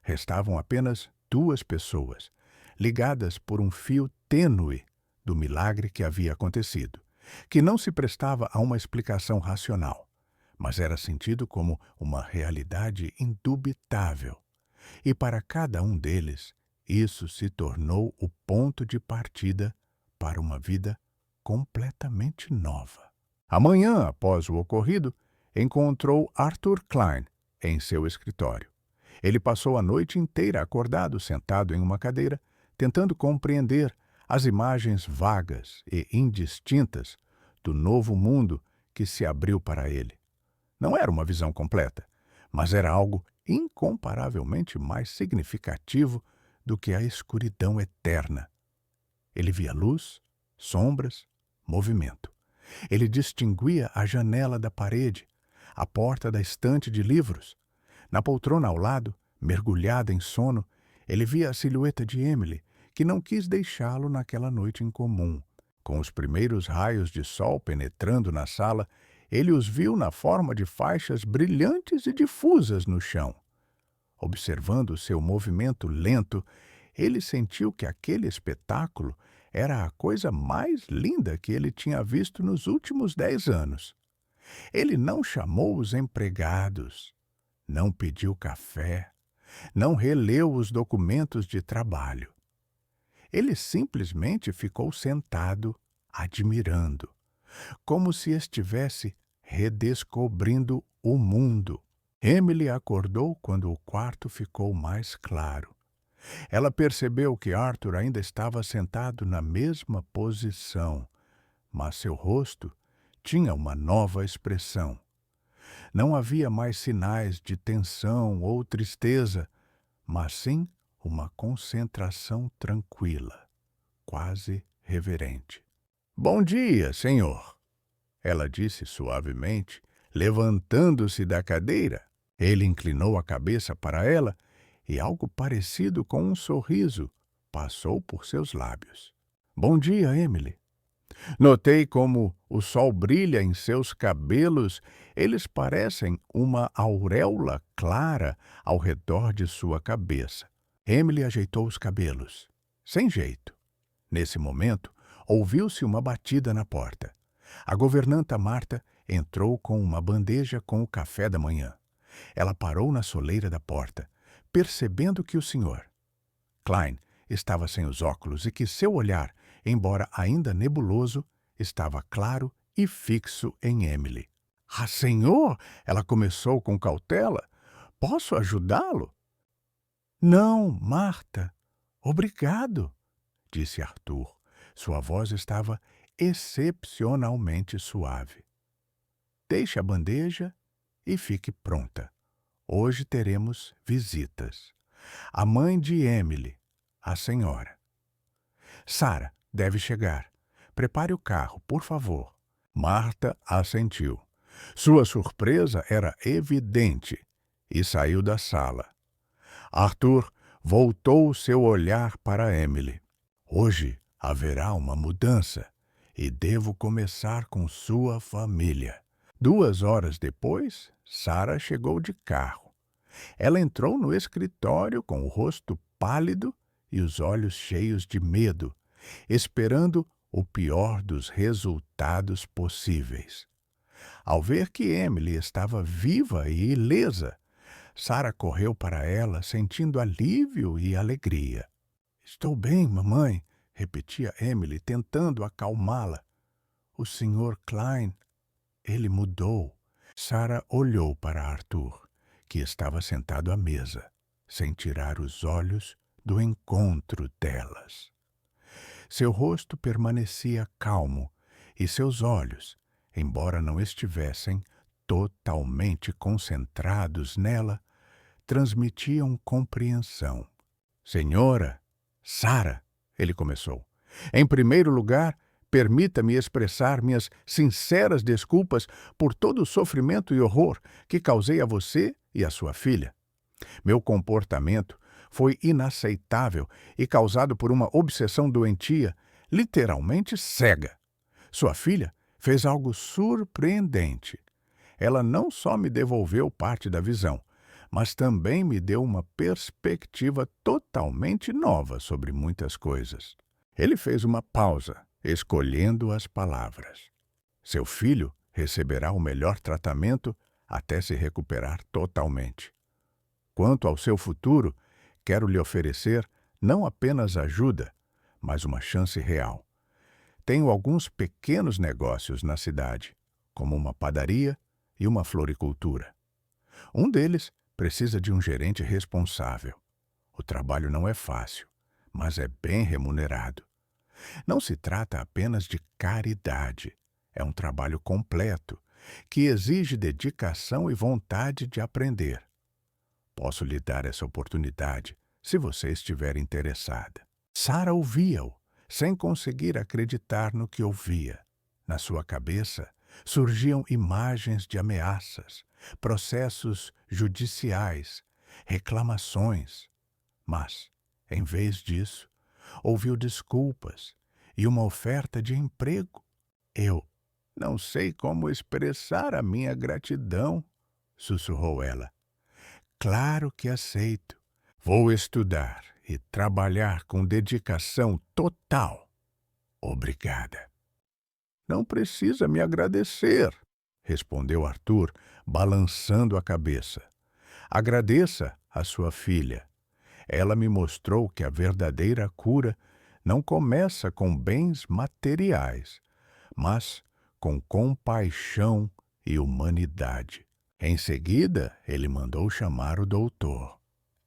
Restavam apenas duas pessoas, ligadas por um fio tênue do milagre que havia acontecido, que não se prestava a uma explicação racional, mas era sentido como uma realidade indubitável. E para cada um deles, isso se tornou o ponto de partida para uma vida completamente nova. Amanhã, após o ocorrido, encontrou Arthur Klein em seu escritório. Ele passou a noite inteira acordado, sentado em uma cadeira, tentando compreender as imagens vagas e indistintas do novo mundo que se abriu para ele. Não era uma visão completa, mas era algo incomparavelmente mais significativo do que a escuridão eterna. Ele via luz, sombras, movimento. Ele distinguia a janela da parede, a porta da estante de livros. Na poltrona ao lado, mergulhada em sono, ele via a silhueta de Emily, que não quis deixá-lo naquela noite incomum. Com os primeiros raios de sol penetrando na sala, ele os viu na forma de faixas brilhantes e difusas no chão. Observando seu movimento lento, ele sentiu que aquele espetáculo era a coisa mais linda que ele tinha visto nos últimos 10 anos. Ele não chamou os empregados, não pediu café, não releu os documentos de trabalho. Ele simplesmente ficou sentado, admirando, como se estivesse redescobrindo o mundo. Emily acordou quando o quarto ficou mais claro. Ela percebeu que Arthur ainda estava sentado na mesma posição, mas seu rosto tinha uma nova expressão. Não havia mais sinais de tensão ou tristeza, mas sim uma concentração tranquila, quase reverente. "Bom dia, senhor", ela disse suavemente, levantando-se da cadeira. Ele inclinou a cabeça para ela e algo parecido com um sorriso passou por seus lábios. "Bom dia, Emily. Notei como o sol brilha em seus cabelos. Eles parecem uma auréola clara ao redor de sua cabeça." Emily ajeitou os cabelos, sem jeito. Nesse momento, ouviu-se uma batida na porta. A governanta Marta entrou com uma bandeja com o café da manhã. Ela parou na soleira da porta, percebendo que o Sr. Klein estava sem os óculos e que seu olhar, embora ainda nebuloso, estava claro e fixo em Emily. "Ah, senhor!" ela começou com cautela. "Posso ajudá-lo?" "Não, Marta. Obrigado", disse Arthur. Sua voz estava excepcionalmente suave. "Deixe a bandeja e fique pronta. Hoje teremos visitas. A mãe de Emily, a senhora. Sara deve chegar. Prepare o carro, por favor." Marta assentiu. Sua surpresa era evidente e saiu da sala. Arthur voltou seu olhar para Emily. "Hoje haverá uma mudança e devo começar com sua família." 2 horas depois, Sara chegou de carro. Ela entrou no escritório com o rosto pálido e os olhos cheios de medo, esperando o pior dos resultados possíveis. Ao ver que Emily estava viva e ilesa, Sara correu para ela, sentindo alívio e alegria. "Estou bem, mamãe", repetia Emily, tentando acalmá-la. "O Sr. Klein, ele mudou." Sara olhou para Arthur, que estava sentado à mesa, sem tirar os olhos do encontro delas. Seu rosto permanecia calmo e seus olhos, embora não estivessem totalmente concentrados nela, transmitiam compreensão. "Senhora, Sara", ele começou, "em primeiro lugar, permita-me expressar minhas sinceras desculpas por todo o sofrimento e horror que causei a você e a sua filha. Meu comportamento foi inaceitável e causado por uma obsessão doentia, literalmente cega. Sua filha fez algo surpreendente. Ela não só me devolveu parte da visão, mas também me deu uma perspectiva totalmente nova sobre muitas coisas." Ele fez uma pausa, escolhendo as palavras. "Seu filho receberá o melhor tratamento até se recuperar totalmente. Quanto ao seu futuro, quero lhe oferecer não apenas ajuda, mas uma chance real. tenho alguns pequenos negócios na cidade, como uma padaria e uma floricultura. Um deles precisa de um gerente responsável. O trabalho não é fácil, mas é bem remunerado. Não se trata apenas de caridade. É um trabalho completo, que exige dedicação e vontade de aprender. Posso lhe dar essa oportunidade, se você estiver interessada. Sara ouvia-o, sem conseguir acreditar no que ouvia. Na sua cabeça surgiam imagens de ameaças, processos judiciais, reclamações. Mas, em vez disso, ouviu desculpas e uma oferta de emprego. Eu não sei como expressar a minha gratidão, sussurrou ela. Claro que aceito. Vou estudar e trabalhar com dedicação total. Obrigada. Não precisa me agradecer, respondeu Arthur, balançando a cabeça. Agradeça a sua filha. Ela me mostrou que a verdadeira cura não começa com bens materiais, mas com compaixão e humanidade. Em seguida, ele mandou chamar o doutor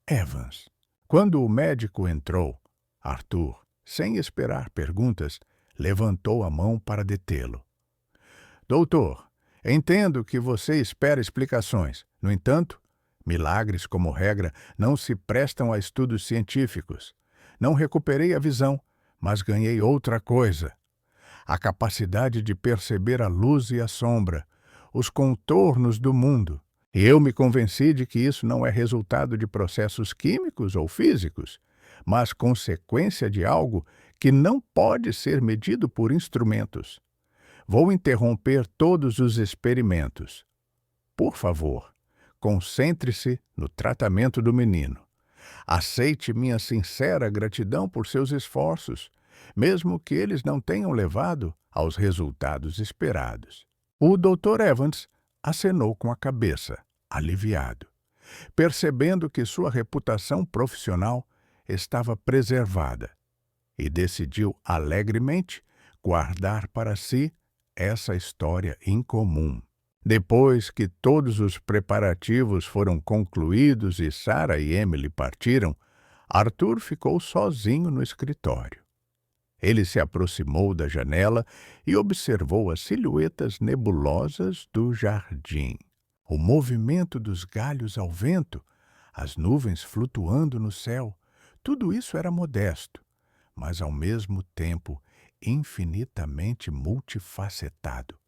Evans. Quando o médico entrou, Arthur, sem esperar perguntas, levantou a mão para detê-lo. Doutor, entendo que você espera explicações. No entanto, milagres, como regra, não se prestam a estudos científicos. Não recuperei a visão, mas ganhei outra coisa. A capacidade de perceber a luz e a sombra, os contornos do mundo. E eu me convenci de que isso não é resultado de processos químicos ou físicos, mas consequência de algo que não pode ser medido por instrumentos. Vou interromper todos os experimentos. Por favor, concentre-se no tratamento do menino. Aceite minha sincera gratidão por seus esforços, mesmo que eles não tenham levado aos resultados esperados. O Dr. Evans acenou com a cabeça, aliviado, percebendo que sua reputação profissional estava preservada, e decidiu alegremente guardar para si essa história incomum. Depois que todos os preparativos foram concluídos e Sara e Emily partiram, Arthur ficou sozinho no escritório. Ele se aproximou da janela e observou as silhuetas nebulosas do jardim. O movimento dos galhos ao vento, as nuvens flutuando no céu, tudo isso era modesto, mas ao mesmo tempo infinitamente multifacetado.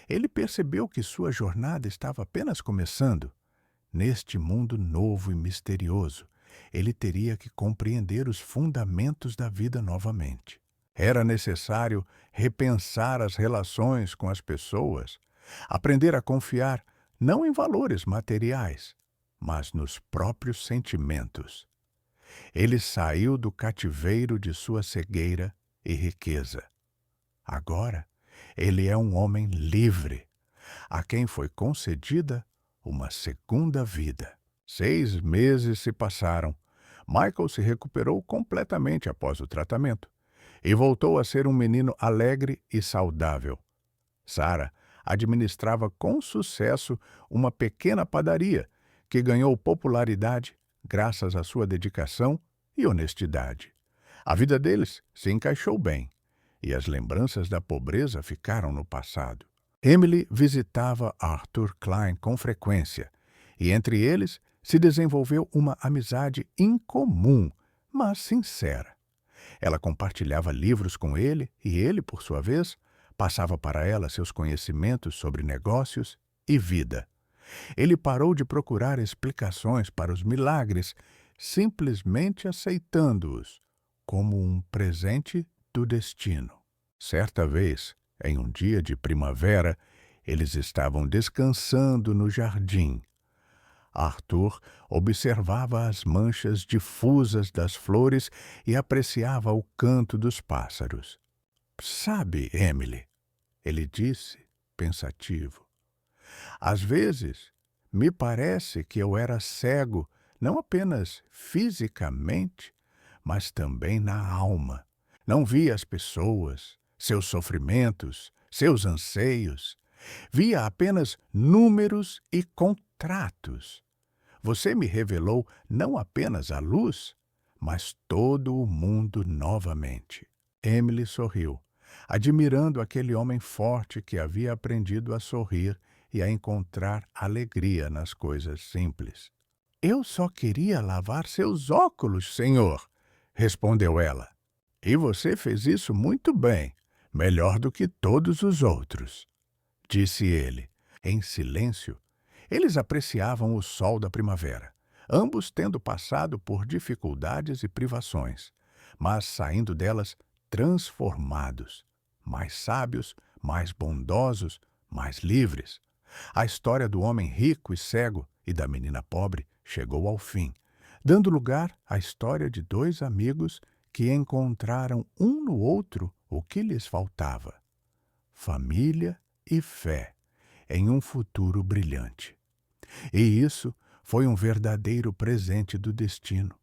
Ele percebeu que sua jornada estava apenas começando. Neste mundo novo e misterioso, ele teria que compreender os fundamentos da vida novamente. Era necessário repensar as relações com as pessoas, aprender a confiar não em valores materiais, mas nos próprios sentimentos. Ele saiu do cativeiro de sua cegueira e riqueza. Agora, ele é um homem livre, a quem foi concedida uma segunda vida. 6 meses se passaram. Michael se recuperou completamente após o tratamento e voltou a ser um menino alegre e saudável. Sara administrava com sucesso uma pequena padaria que ganhou popularidade graças à sua dedicação e honestidade. A vida deles se encaixou bem e as lembranças da pobreza ficaram no passado. Emily visitava Arthur Klein com frequência e entre eles se desenvolveu uma amizade incomum, mas sincera. Ela compartilhava livros com ele e ele, por sua vez, passava para ela seus conhecimentos sobre negócios e vida. Ele parou de procurar explicações para os milagres, simplesmente aceitando-os como um presente do destino. Certa vez, em um dia de primavera, eles estavam descansando no jardim. Arthur observava as manchas difusas das flores e apreciava o canto dos pássaros. Sabe, Emily, ele disse, pensativo, às vezes me parece que eu era cego, não apenas fisicamente, mas também na alma. Não via as pessoas, seus sofrimentos, seus anseios. Via apenas números e contratos. Você me revelou não apenas a luz, mas todo o mundo novamente. Emily sorriu, admirando aquele homem forte que havia aprendido a sorrir e a encontrar alegria nas coisas simples. Eu só queria lavar seus óculos, senhor, respondeu ela. E você fez isso muito bem, melhor do que todos os outros, disse ele. Em silêncio, eles apreciavam o sol da primavera, ambos tendo passado por dificuldades e privações, mas saindo delas transformados, mais sábios, mais bondosos, mais livres. A história do homem rico e cego e da menina pobre chegou ao fim, dando lugar à história de dois amigos que encontraram um no outro o que lhes faltava: família e fé em um futuro brilhante. E isso foi um verdadeiro presente do destino.